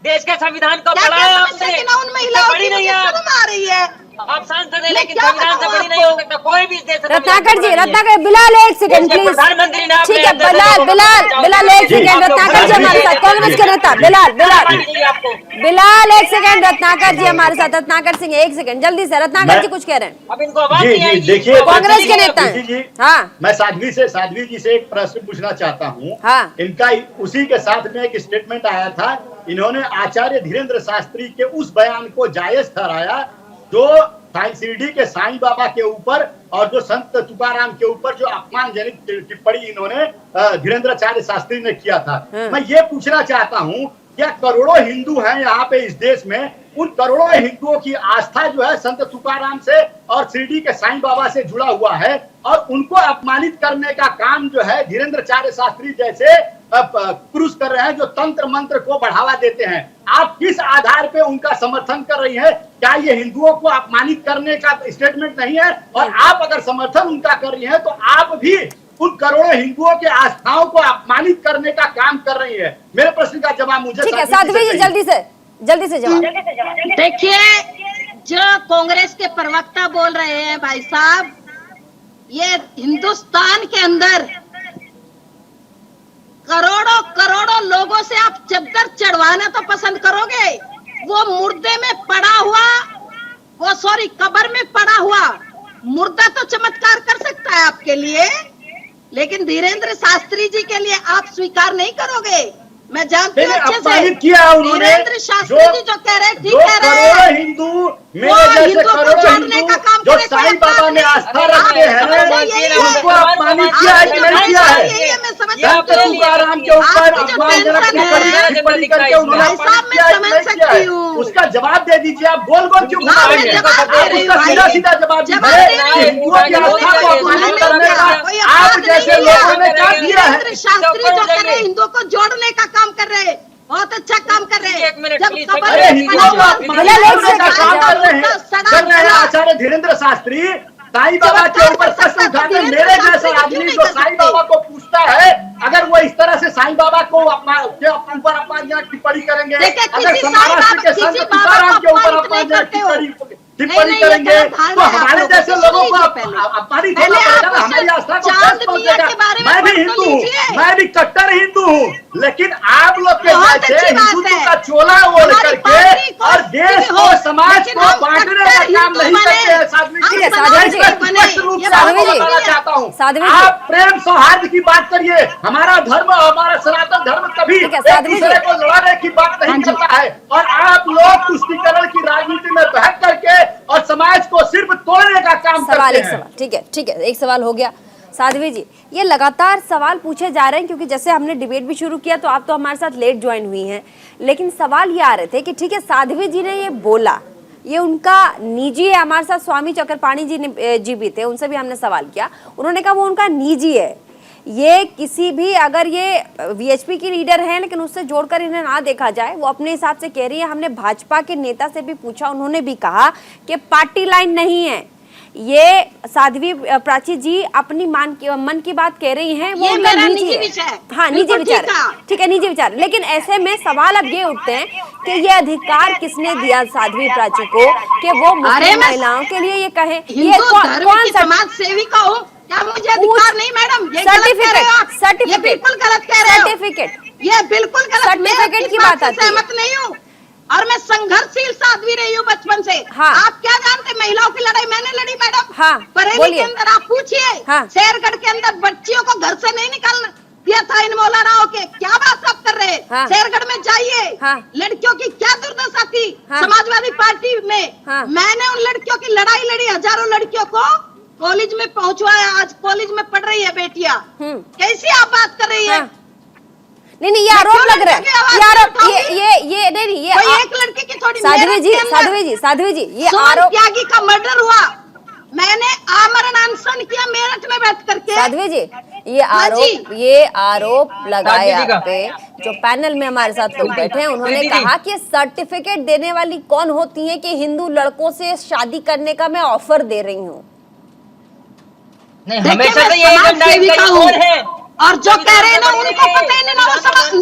देश के संविधान को पढ़ाया आपने, उन महिलाओं की मुझे शर्म आ रही है। आप सांसद है लेकिन संविधान से बड़ी नहीं हो सकता कोई भी देश। रत्नाकर जी, बिलाल एक सेकंड प्लीज, प्रधानमंत्री ने ठीक है। बिलाल एक सेकंड, रत्नाकर जी हमारे साथ, कांग्रेस के नेता बिलाल एक सेकंड, रत्नाकर जी हमारे साथ, रत्नाकर सिंह एक सेकंड, जल्दी से। रत्नाकर जी कुछ कह रहे हैं, अब इनको आवाज नहीं आएगी। देखिए कांग्रेस के नेता हैं। हाँ, मैं साध्वी जी से एक प्रश्न पूछना चाहता हूँ। इनका उसी के साथ में एक स्टेटमेंट आया था, इन्होंने आचार्य धीरेन्द्र शास्त्री के उस बयान को जायज ठहराया जो शिरडी के साईं बाबा के ऊपर और जो संत तुकाराम के ऊपर जो अपमानजनक टिप्पणी इन्होंने धीरेन्द्राचार्य शास्त्री ने किया था। मैं ये पूछना चाहता हूँ, क्या करोड़ों हिंदू हैं यहाँ पे इस देश में, उन करोड़ों हिंदुओं की आस्था जो है संत तुकाराम से और शिरडी के साईं बाबा से जुड़ा हुआ है, और उनको अपमानित करने का काम जो है धीरेन्द्राचार्य शास्त्री जैसे पुरुष कर रहे हैं जो तंत्र मंत्र को बढ़ावा देते हैं। आप किस आधार पे उनका समर्थन कर रही हैं? क्या ये हिंदुओं को अपमानित करने का स्टेटमेंट नहीं है? और आप अगर समर्थन उनका कर रही हैं तो आप भी उन करोड़ों हिंदुओं के आस्थाओं को अपमानित करने का काम कर रही है। मेरे प्रश्न का जवाब मुझे ठीक है साध्वी जी, जल्दी से जवाब। देखिए, जो कांग्रेस के प्रवक्ता बोल रहे हैं भाई साहब, ये हिंदुस्तान के अंदर करोड़ों लोगों से आप चद्दर चढ़वाना तो पसंद करोगे, वो मुर्दे में पड़ा हुआ, कब्र में पड़ा हुआ मुर्दा तो चमत्कार कर सकता है आपके लिए, लेकिन धीरेन्द्र शास्त्री जी के लिए आप स्वीकार नहीं करोगे। मैं जानती हूँ अच्छे से। अपमानित किया है उन्होंने। वीरेंद्र शास्त्री जी जो कह रहे हैं ठीक कह रहे हैं। करोड़ों हिंदू, मेरे जैसे करोड़ों हिंदू जो साईं बाबा में आस्था रखते हैं, उनको अपमानित किया है कि नहीं किया है? संत तुकाराम के ऊपर अपमानजनक टिप्पणी करके उन्होंने अपमानित किया है कि नहीं किया है? उसका जवाब दे दीजिए। आप गोल गोल क्यों घुमा रहे हैं? आप उसका सीधा सीधा जवाब दीजिए। हिंदुओं की आस्था को अपमानित करने का आप जैसे लोगों ने क्या किया है? शास्त्री जो कर रहे हैं हिंदुओं को जोड़ने का काम कर रहे हैं, बहुत अच्छा काम कर रहे हैं। जब अरे हिंदुओं को अपमानित करने का काम कर रहे हैं आचार्य धीरेन्द्र शास्त्री। साईं बाबा के ऊपर प्रश्न उठाते मेरे जैसा आदमी जो साईं बाबा को पूछता है, अगर वो इस तरह से साईं बाबा को ऊपर अपमानजनक टिप्पणी करेंगे, अगर महाराष्ट्र के संत तुकाराम के ऊपर अपमानजनक टिप्पणी करेंगे, तो हमारे जैसे लोगों को अपमानित होना पड़ेगा ना। हमारी आस्था को ठेस पहुंचेगा। मैं भी हिंदू हूँ, मैं भी कट्टर हिंदू हूँ, लेकिन आप लोग के जैसे हिंदुत्व का चोला ओढ़ करके और देश को, समाज को बांटने का काम नहीं करते हैं। चाहता हूँ आप प्रेम सौहार्द की बात करिए। हमारा धर्म, हमारा सनातन धर्म कभी एक दूसरे को लड़ाने की बात नहीं करता है, और आप लोग तुष्टीकरण की राजनीति में बहक करके और समाज को सिर्फ तोड़ने का काम करते हैं। ठीक है, ठीक है, एक सवाल हो गया। साध्वी जी, ये लगातार सवाल पूछे जा रहे हैं क्योंकि जैसे हमने डिबेट भी शुरू किया तो आप तो हमारे साथ लेट ज्वाइन हुई हैं, लेकिन सवाल ये आ रहे थे कि ठीक है साध्वी जी ने ये बोला, ये उनका निजी है। हमारे साथ स्वामी चक्रपाणी जी भी थे, उनसे भी हमने सवाल किया, उन्होंने कहा वो उनका निजी है। ये किसी भी, अगर ये वीएचपी की लीडर हैं लेकिन उससे जोड़कर इन्हें ना देखा जाए, वो अपने हिसाब से कह रही है। हमने भाजपा के नेता से भी पूछा, उन्होंने भी कहा कि पार्टी लाइन नहीं है। ये साध्वी प्राची जी अपनी मन की बात कह रही हैं, वो उनका निजी विचार, हाँ निजी विचार, ठीक है निजी विचार। लेकिन ऐसे में सवाल अब ये उठते हैं कि ये अधिकार किसने दिया साध्वी प्राची को कि वो मुस्लिम महिलाओं के लिए ये कहे? ये कौन समाज सेविका हो? क्या मुझे अधिकार नहीं मैडम? सर्टिफिकेट, ये बिल्कुल गलत कह रहे हो। सर्टिफिकेट, ये बिल्कुल गलत। सर्टिफिकेट की बात आती है, सहमत नहीं हूँ। और मैं संघर्षशील साध्वी रही हूँ बचपन से। हाँ। आप क्या जानते, महिलाओं की लड़ाई मैंने लड़ी मैडम। हाँ। बरेली के अंदर आप पूछिए, हाँ। शेरगढ़ के अंदर बच्चियों को घर से नहीं निकालना दिया था इन मौलानाओं के। क्या बात आप कर रहे हैं? हाँ। शेरगढ़ में जाइए, हाँ। लड़कियों की क्या दुर्दशा थी। हाँ। समाजवादी पार्टी में, हाँ। मैंने उन लड़कियों की लड़ाई लड़ी, हजारों लड़कियों को कॉलेज में पहुंचवाया। आज कॉलेज में पढ़ रही है बेटियां। कैसी आप बात कर रही है? नहीं, ये आरोप लग रहा है, ये आरोप, ये नहीं, ये एक लड़के की थोड़ी। साध्वी जी, ये आरोप, त्यागी का मर्डर हुआ, मैंने आमरण अनशन किया मेरठ में बैठ करके। साध्वी जी, ये आरोप लगाया आप पे। जो पैनल में हमारे साथ लोग बैठे हैं, उन्होंने कहा कि सर्टिफिकेट देने वाली कौन होती है कि हिंदू लड़कों से शादी करने का मैं ऑफर दे रही हूँ। हमेशा से ये कौन है? और जो कह रहे हैं ना, उनको पता ही नहीं ना, वो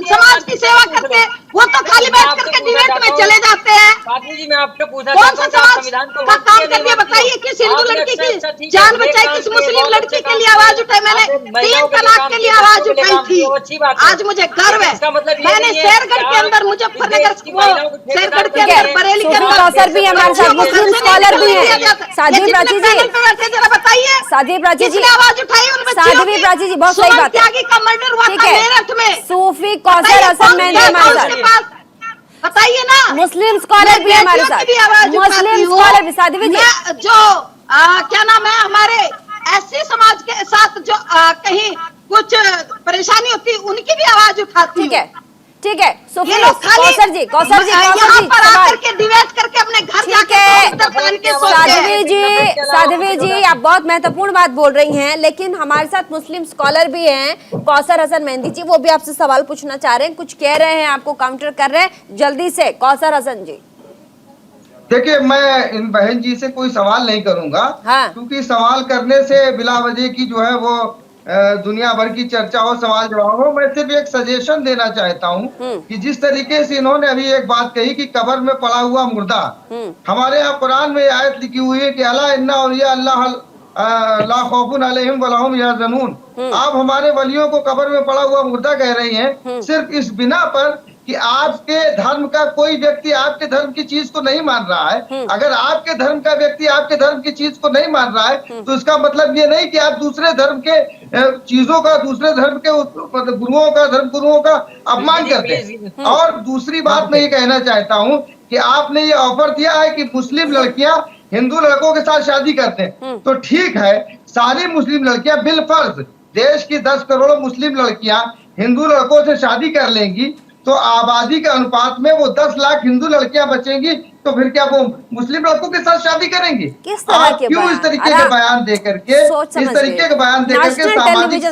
समाज की सेवा करते हैं, वो तो खाली बैठ करके डिबेट में चले जाते हैं। जी मैं आपसे पूछा कौन सा समाज का काम करके बताइए? किस हिंदू लड़की की जान बचाई, किस मुस्लिम लड़की के लिए आवाज उठाई? मैंने 3 तलाक के लिए आवाज उठाई थी। आज मुझे गर्व है, मैंने शेरगढ़ के अंदर, मुजफ्फरनगर, शेरगढ़ के अंदर, बरेली के अंदर भी हमारे साथ मुस्लिम स्कॉलर भी हैं। साध्वी प्राची जी, जरा बताइए। साध्वी प्राची जी आवाज उठाई, साध्वी प्राची जी बहुत सही बात है। का मर्डर हुआ था मेरठ में। सूफी कौसर हसन मेहंदी हमारे साथ, बताइए ना। मुस्लिम स्कॉलर भी हमारे साथ, मुस्लिम स्कॉलर भी। साध्वी जी, जो क्या नाम है, हमारे ऐसे समाज के साथ जो कहीं कुछ परेशानी होती है, उनकी भी आवाज उठाती। ठीक है, ठीक है। कौसर जी यहाँ पर आकर के डिबेट करके अपने घर जाके। साध्वी जी, आप बहुत महत्वपूर्ण बात बोल रही हैं, लेकिन हमारे साथ मुस्लिम स्कॉलर भी हैं, कौसर हसन मेहंदी जी, वो भी आपसे सवाल पूछना चाह रहे हैं, कुछ कह रहे हैं, आपको काउंटर कर रहे हैं। जल्दी से कौसर हसन जी। देखिए, मैं इन बहन जी से कोई सवाल नहीं करूंगा, हाँ। क्योंकि सवाल करने से बिला वजह की जो है वो दुनिया भर की चर्चा हो, सवाल जवाब हो। मैं सिर्फ एक सजेशन देना चाहता हूँ कि जिस तरीके से इन्होंने अभी एक बात कही कि कब्र में पड़ा हुआ मुर्दा, हमारे यहाँ कुरान में आयत लिखी हुई है कि अला इन्ना औलिया अल्लाह ला खौफुन अलैहिम वला हुम यहज़नून। आप हमारे वलियों को कब्र में पड़ा हुआ मुर्दा कह रही हैं, सिर्फ इस बिना पर कि आपके धर्म का कोई व्यक्ति आपके धर्म की चीज को नहीं मान रहा है, अगर आपके धर्म का व्यक्ति आपके धर्म की चीज को नहीं मान रहा है तो इसका मतलब ये नहीं कि आप दूसरे धर्म के चीजों का, दूसरे धर्म के गुरुओं का, धर्म गुरुओं का अपमान करते हैं। और दूसरी बात मैं ये कहना चाहता हूँ कि आपने ये ऑफर दिया है कि मुस्लिम लड़कियां हिंदू लड़कों के साथ शादी करते हैं, तो ठीक है, सारी मुस्लिम लड़कियां बिलफर्ज देश की 10 करोड़ मुस्लिम लड़कियां हिंदू लड़कों से शादी कर लेंगी तो आबादी के अनुपात में वो 10 लाख हिंदू लड़कियां बचेंगी, तो फिर क्या वो मुस्लिम लड़कों के साथ शादी करेंगी? किस तरह के क्यों इस तरीके के बयान दे करके, इस तरीके के बयान दे करके सामाजिक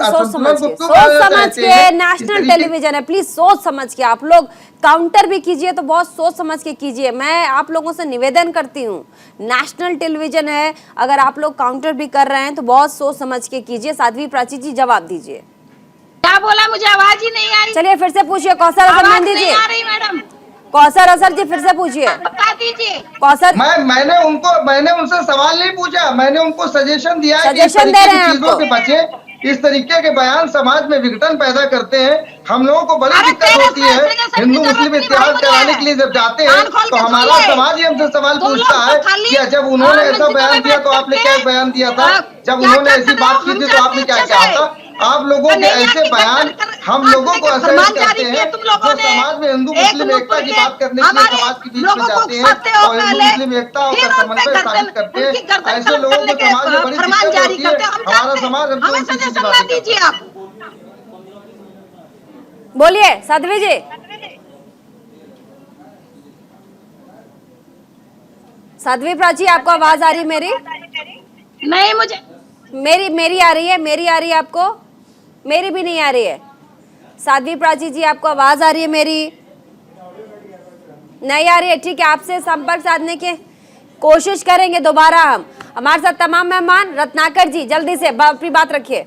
नेशनल टेलीविजन है, प्लीज सोच समझ के आप लोग काउंटर भी कीजिए तो बहुत सोच समझ के कीजिए। मैं आप लोगों से निवेदन करती हूँ, नेशनल टेलीविजन है, अगर आप लोग काउंटर भी कर रहे हैं तो बहुत सोच समझ के कीजिए। साध्वी प्राची जी जवाब दीजिए। क्या बोला? मुझे आवाज ही नहीं आ रही। चलिए फिर से पूछिए, कौसर असर मेहंदी जी। आ रही मैडम, कौसर असर जी फिर से पूछिए। बता दीजिए। कौसर, मैंने उनसे सवाल नहीं पूछा, मैंने उनको सजेशन दिया है कि इस सजेशन दे तरीके रहे की हैं चीजों से बचे। इस तरीके के बयान समाज में विघटन पैदा करते हैं। हम लोगों को बड़ी दिक्कत होती है, हिंदू मुस्लिम इत्तेहाद कराने के लिए जब जाते हैं तो हमारा समाज ही हमसे सवाल पूछता है कि जब उन्होंने ऐसा बयान दिया तो आपने क्या बयान दिया था, जब उन्होंने ऐसी बात की थी तो आपने क्या कहा था। आप लोगों के ऐसे बयान हम लोगों को असर करते हैं जो समाज में हिंदू मुस्लिम एकता की बात करने के लिए समाज के बीच में जाते हैं और हिंदू मुस्लिम एकता और समन्वय स्थापित करते हैं। ऐसे लोगों को समाज में बड़ी दिक्कत होती है। हमारा समाज हमसे उल्टी सीधी बातें दीजिए आप। बोलिए साध्वी जी। साध्वी प्राची, आपको आवाज आ रही है मेरी? नहीं, मुझे मेरी आ रही है, मेरी आ रही है आपको? मेरी भी नहीं आ रही है। साध्वी प्राची जी, आपको आवाज आ रही है मेरी? नहीं आ रही है, ठीक है, आपसे संपर्क साधने की कोशिश करेंगे दोबारा हम। हमारे साथ तमाम मेहमान, रत्नाकर जी जल्दी से अपनी बात रखिए।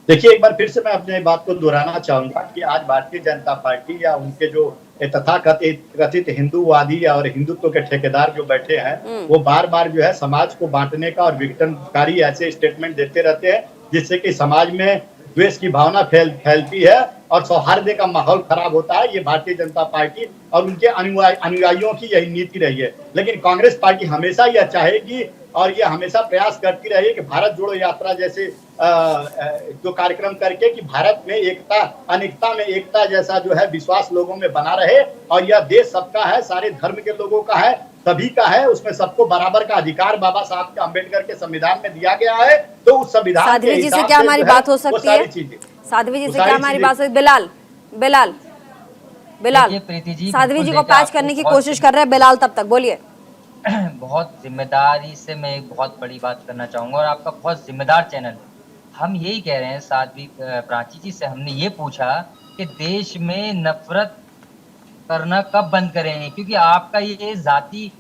देखिए, एक बार फिर से मैं अपने बात को दोहराना चाहूंगा कि आज भारतीय जनता पार्टी या उनके जो तथाकथित हिंदूवादी और हिंदुत्व के ठेकेदार जो बैठे हैं वो बार बार जो है समाज को बांटने का और विघटनकारी ऐसे स्टेटमेंट देते रहते हैं जिससे कि समाज में द्वेष की भावना फैलती है और सौहार्द का माहौल खराब होता है। ये भारतीय जनता पार्टी और उनके अनुयायियों की यही नीति रही है। लेकिन कांग्रेस पार्टी हमेशा यह चाहेगी और ये हमेशा प्रयास करती रही कि भारत जोड़ो यात्रा जैसे जो कार्यक्रम करके कि भारत में एकता, अनेकता में एकता जैसा जो है विश्वास लोगों में बना रहे और यह देश सबका है, सारे धर्म के लोगों का है, सभी का है, उसमें सबको बराबर का अधिकार बाबा साहब के अम्बेडकर के संविधान में दिया गया है। तो उस संविधान साध्वी जी से क्या हमारी बात हो सकती है? साध्वी जी से क्या हमारी बात हो? बिलाल साध्वी जी को पैच करने की कोशिश कर रहे हैं। बिलाल, तब तक बोलिए। बहुत जिम्मेदारी से मैं एक बहुत बड़ी बात करना चाहूंगा और आपका बहुत जिम्मेदार चैनल। हम यही कह रहे हैं साध्वी प्राची जी से, हमने ये पूछा कि देश में नफरत करना कब बंद करेंगे, क्योंकि आपका ये जाति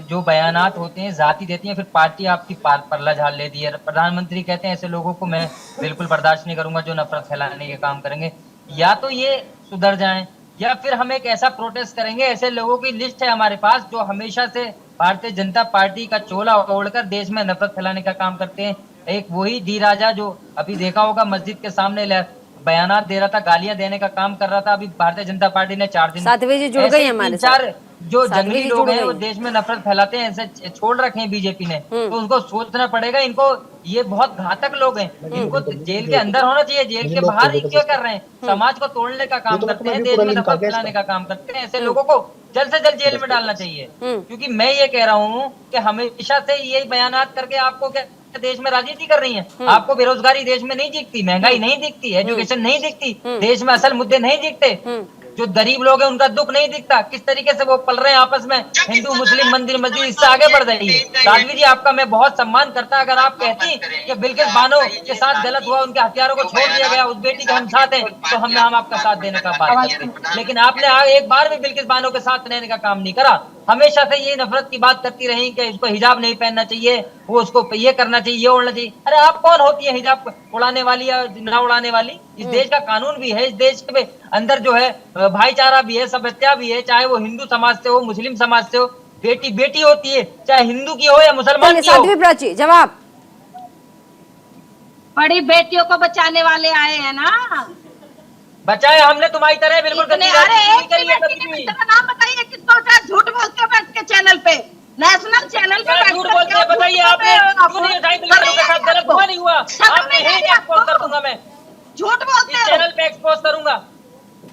जो बयानात होते हैं जाति देती हैं, फिर पार्टी आपकी परला झाड़ लेती है। प्रधानमंत्री कहते हैं ऐसे लोगों को मैं बिल्कुल बर्दाश्त नहीं करूंगा जो नफरत फैलाने के काम करेंगे। या तो ये सुधर जाएं या फिर हम एक ऐसा प्रोटेस्ट करेंगे। ऐसे लोगों की लिस्ट है हमारे पास जो हमेशा से भारतीय जनता पार्टी का चोला ओढ़कर देश में नफरत फैलाने का काम करते हैं। एक वही डी राजा जो अभी देखा होगा मस्जिद के सामने बयानात दे रहा था, गालियां देने का काम कर रहा था। अभी भारतीय जनता पार्टी ने 4 दिन साध्वी जी जुड़ गई हमारे साथ। जो जंगली लोग हैं वो देश में नफरत फैलाते हैं, ऐसे छोड़ रखे हैं बीजेपी ने, तो उनको सोचना पड़ेगा। इनको ये बहुत घातक लोग हैं, इनको जेल के अंदर होना चाहिए, जेल के बाहर ही क्या कर रहे हैं? समाज को तोड़ने का काम करते हैं, देश में नफरत फैलाने का काम करते हैं। ऐसे लोगों को जल्द से जल्द जेल में डालना चाहिए। क्योंकि मैं ये कह रहा हूँ कि हमेशा से यही बयानात करके आपको क्या देश में राजनीति कर रही है। आपको बेरोजगारी देश में नहीं दिखती, महंगाई नहीं दिखती, एजुकेशन नहीं दिखती, देश में असल मुद्दे नहीं दिखते, जो गरीब लोग हैं उनका दुख नहीं दिखता, किस तरीके से वो पल रहे हैं आपस में, हिंदू मुस्लिम मंदिर मस्जिद, इससे आगे बढ़ रही है। साध्वी जी, आपका मैं बहुत सम्मान करता अगर आप कहती कि बिल्किस बानो के साथ गलत हुआ, उनके हथियारों को छोड़ दिया गया, उस बेटी के हम साथ हैं, तो हम आपका साथ देने का बात करते। लेकिन आपने एक बार भी बिल्किस बानो के साथ रहने का काम नहीं करा। हमेशा से ये नफरत की बात करती रही कि उसको हिजाब नहीं पहनना चाहिए, वो उसको ये करना चाहिए, ये ओढ़ना चाहिए। अरे आप कौन होती है हिजाब उड़ाने वाली या ना उड़ाने वाली? इस देश का कानून भी है, इस देश के अंदर जो है भाईचारा भी है, सभ्यता भी है, चाहे वो हिंदू समाज से हो, मुस्लिम समाज से हो। बेटी बेटी होती है, चाहे हिंदू की हो या मुसलमान की हो। साध्वी प्राची, जवाब। बड़ी बेटियों को बचाने वाले आए हैं ना, बचाए हमने तुम्हारी तरह बिल्कुल गंदी राजनीति नहीं करी है कभी भी। नाम बताइए किसको झूठ बोलते हो बैठ के चैनल पे, नेशनल चैनल पे झूठ बोलते हैं? बताइए आपने क्यों नहीं उठाई? बिल्कुल के साथ गलत हुआ नहीं हुआ? आपने ही एक्सपोज कर दूंगा मैं, झूठ बोलते हो चैनल पे एक्सपोज करूंगा।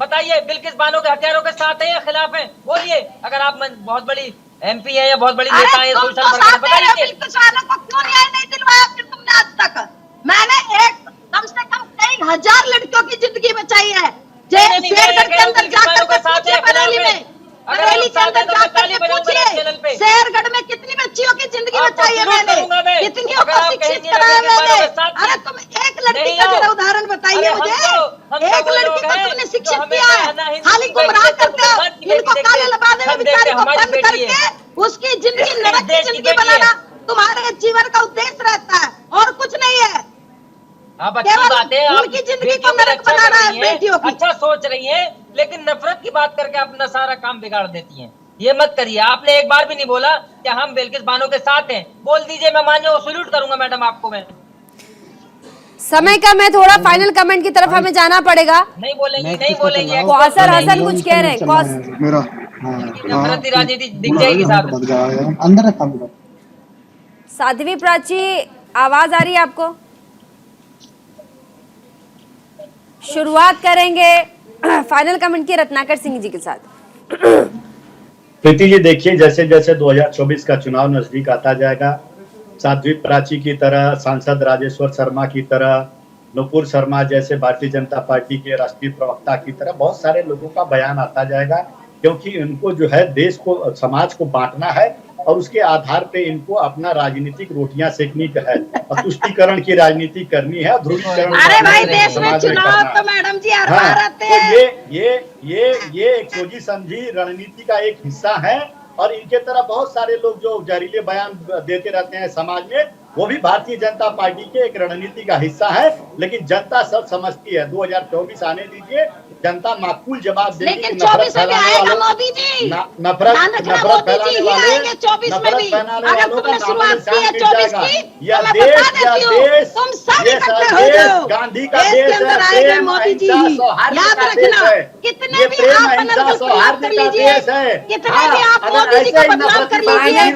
बताइए बिल्किस बानो के हथियारों के साथ है या खिलाफ है? बोलिए, अगर आप बहुत बड़ी MP है या बहुत बड़ी नेता है सोशल वर्कर, बताइए बिल्किस बानो को क्यों न्याय नहीं दिलवाया फिर तुमने आज तक? मैंने कम से कम कई हजार लड़कियों की जिंदगी बचाई है। शेरगढ़ के अंदर जाकर बरेली में, बरेली के अंदर जाकर पूछिए शेरगढ़ में कितनी बच्चियों की जिंदगी बचाई है मैंने, कितनियों को शिक्षित कराया मैंने। अरे तुम एक लड़की का जरा उदाहरण बताइए मुझे, एक लड़की को तुमने शिक्षित किया है, खाली गुमराह करते हो, इनको काले लबादे में बेचारे को बंद करके उसकी जिंदगी नरक की जिंदगी बनाना तुम्हारे जीवन का उद्देश्य रहता है और कुछ नहीं है। आप अच्छी बात है, उनकी जिंदगी को नरक बना रहा है बेटियों की। अच्छा सोच रही हैं, लेकिन नफरत की बात करके अपना सारा काम बिगाड़ देती हैं। ये मत करिए। आपने एक बार भी नहीं बोला कि हम बिल्किस बानो के साथ हैं। बोल दीजिए, मैं मान जाऊँ, सैल्यूट करूंगा मैडम आपको मैं। समय का मैं थोड़ा फाइनल कमेंट की तरफ हमें जाना पड़ेगा। नहीं बोलेंगे, नहीं बोलेंगे। कौसर हसन कुछ कह रहे हैं, नफरत की राजनीति दिख जाएगी साहब। साध्वी प्राची, आवाज आ रही है आपको? शुरुआत करेंगे फाइनल कमेंट की रत्नाकर सिंह जी के साथ। प्रीति जी देखिए, जैसे जैसे 2024 का चुनाव नजदीक आता जाएगा, साध्वी प्राची की तरह, सांसद राजेश्वर शर्मा की तरह, नुपुर शर्मा जैसे भारतीय जनता पार्टी के राष्ट्रीय प्रवक्ता की तरह बहुत सारे लोगों का बयान आता जाएगा, क्योंकि इनको जो है देश को, समाज को बांटना है और उसके आधार पे इनको अपना राजनीतिक रोटियां सेकनी है और तुष्टीकरण की राजनीति करनी है, ध्रुवीकरण। अरे भाई, देश में चुनाव तो मैडम जी हर बार आते हैं। तो ये एक सोची समझी रणनीति का एक हिस्सा है और इनके तरह बहुत सारे लोग जो जहरीले बयान देते रहते हैं समाज में, वो भी भारतीय जनता पार्टी के एक रणनीति का हिस्सा है। लेकिन जनता सब समझती है, 2024 आने दीजिए, जनता माकूल जवाब देगी। लेकिन 24 में आएगा मोदी जी, नफरत फैलाने वाले, शुरुआत की है 24 की, यह देश तुम सब इकट्ठे हो जाओ, गांधी का देश है, मोदी जी याद रखना। कितने भी आप अनर्गल प्रयास कर लीजिए, कितने भी आप मोदी जी को बदनाम कर लीजिए।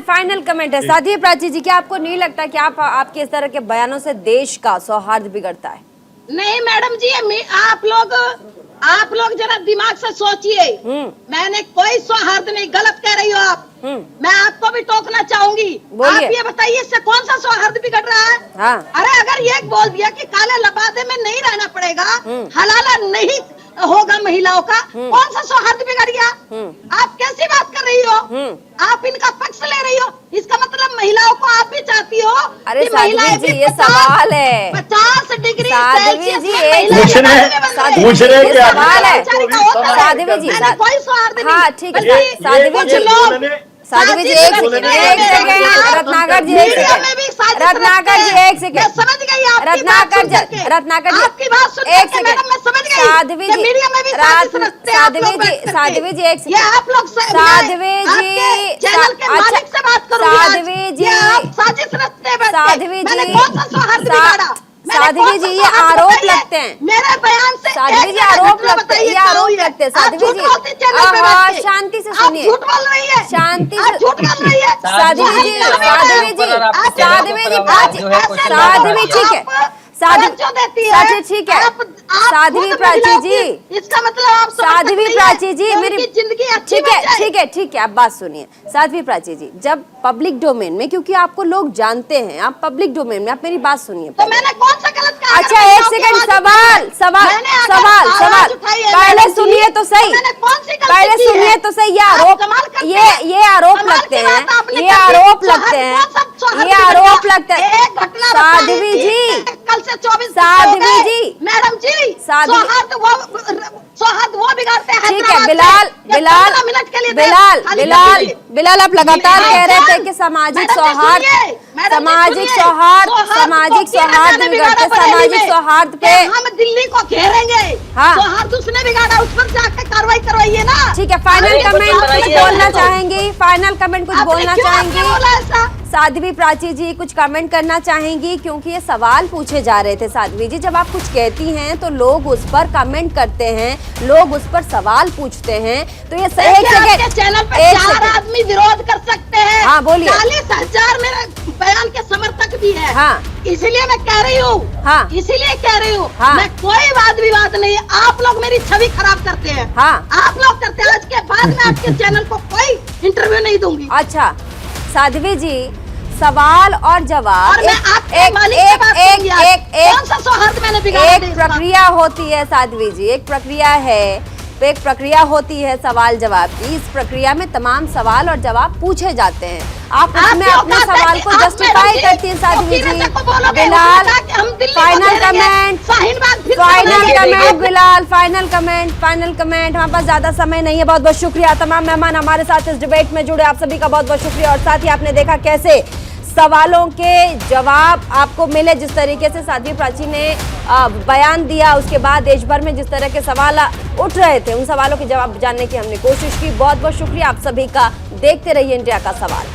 फाइनल कमेंट है साध्वी प्राची जी, क्या आपको नहीं लगता कि आपके इस तरह के बयानों से देश का सौहार्द बिगड़ता है? नहीं मैडम जी, आप लोग जरा दिमाग से सोचिए। मैंने कोई सौहार्द नहीं, गलत कह रही हो आप। मैं आपको भी टोकना चाहूंगी। आप ये बताइए, इससे कौन सा सौहार्द बिगड़ रहा है? हाँ। अरे अगर ये बोल दिया कि काले लबादे में नहीं रहना पड़ेगा, हलाला नहीं होगा महिलाओं का, कौन सा सौहार्द बिगड़ गया? आप कैसी बात कर रही हो? आप इनका पक्ष ले रही हो, इसका मतलब महिलाओं को आप भी चाहती हो? अरे साध्वी जी, ये सवाल है, 50 डिग्री साध्वी जी पूछ रहे क्या सवाल है साध्वी जी? कोई सौहार्द नहीं। हाँ ठीक है साध्वी जी, साध्वी जी एक सेकंड, रत्नाकर जी एक सेकंड, रत्नाकर जी एक सेकंड, समझ गई आप, रत्नाकर जी, रत्नाकर जी आपकी बात सुन एक सेकंड, साध्वी जी, साध्वी जी, साध्वी जी एक सेकंड, आप लोग साध्वी जी, चैनल के मालिक से बात करो। साध्वी जी, साजिश रचते हैं, साध्वी जी, कौन सा सौहार्द बिगाड़ा? साध्वी जी ये आरोप लगते हैं, मेरे बयान से साध्वी जी आरोप लगते हैं, ये आरोप लगते हैं साध्वी जी। शांति से सुनिए, झूठ बोल रही है, शांति से झूठ बोल रही है साध्वी जी, साध्वी जी, साध्वी जी, साध्वी ठीक है, साध्वी देती है, ठीक है, साध्वी प्राची जी, इसका मतलब आप साध्वी प्राची जी मेरी जिंदगी ठीक है, ठीक है, ठीक है, आप बात सुनिए साध्वी प्राची जी। जब पब्लिक डोमेन में, क्योंकि आपको लोग जानते हैं, आप पब्लिक डोमेन में, आप मेरी बात सुनिए। तो मैंने कौन सा गलत कहा? अच्छा एक सेकंड, सवाल सवाल सवाल सवाल पहले सुनिए तो सही, पहले सुनिए तो सही। ये आरोप लगते हैं, ये आरोप लगते हैं, ये आरोप लगते हैं साध्वी जी, कल से 24 साध्वी जी, मैडम जी, सौहार्द वो बिगाड़ते हैं। ठीक है बिलाल, बिलाल आप लगातार कह रहे थे कि सामाजिक सौहार्द बिगड़ते, सामाजिक सौहार्द पे हम दिल्ली को घेरेंगे। हाँ, सौहार्द उसने बिगाड़ा, उस पर जाके कार्रवाई करवाइए ना। ठीक है, फाइनल कमेंट कुछ बोलना चाहेंगी? फाइनल कमेंट कुछ बोलना चाहेंगी? साध्वी प्राची जी कुछ कमेंट करना चाहेंगी, क्योंकि ये सवाल पूछे जा रहे थे। साध्वी जी, जब आप कुछ कहती हैं तो लोग उस पर कमेंट करते हैं, लोग उस पर सवाल पूछते हैं, तो ये सही आपके चैनल पे 4 आदमी विरोध कर सकते हैं। हाँ बोलिए। 40,000 मेरे बयान के समर्थक भी है। हाँ, इसलिए मैं कह रही हूँ। हाँ, इसीलिए कह रही हूँ। हाँ, मैं कोई वाद विवाद नहीं, आप लोग मेरी छवि खराब करते हैं। हाँ, आप लोग करते हैं। आज के बाद मैं आपके चैनल को कोई इंटरव्यू नहीं दूंगी। अच्छा साध्वी जी, सवाल और जवाब और मैं आपके मालिक से बात करूंगी आज। कौन सा सौहार्द मैंने बिगाड़ा? एक प्रक्रिया होती है साध्वी जी, एक प्रक्रिया होती है सवाल जवाब की। इस प्रक्रिया में तमाम सवाल और जवाब पूछे जाते हैं। आप उसमें अपने सवाल को जस्टिफाई करती हैं Sadhvi ji. Bilal, final comment Bilal, final comment. हमारे पास ज्यादा समय नहीं है। बहुत बहुत शुक्रिया तमाम मेहमान हमारे साथ इस डिबेट में जुड़े, आप सभी का बहुत बहुत शुक्रिया। और साथ ही आपने देखा कैसे सवालों के जवाब आपको मिले, जिस तरीके से साध्वी प्राची ने बयान दिया, उसके बाद देश भर में जिस तरह के सवाल उठ रहे थे, उन सवालों के जवाब जानने की हमने कोशिश की। बहुत बहुत शुक्रिया आप सभी का। देखते रहिए इंडिया का सवाल।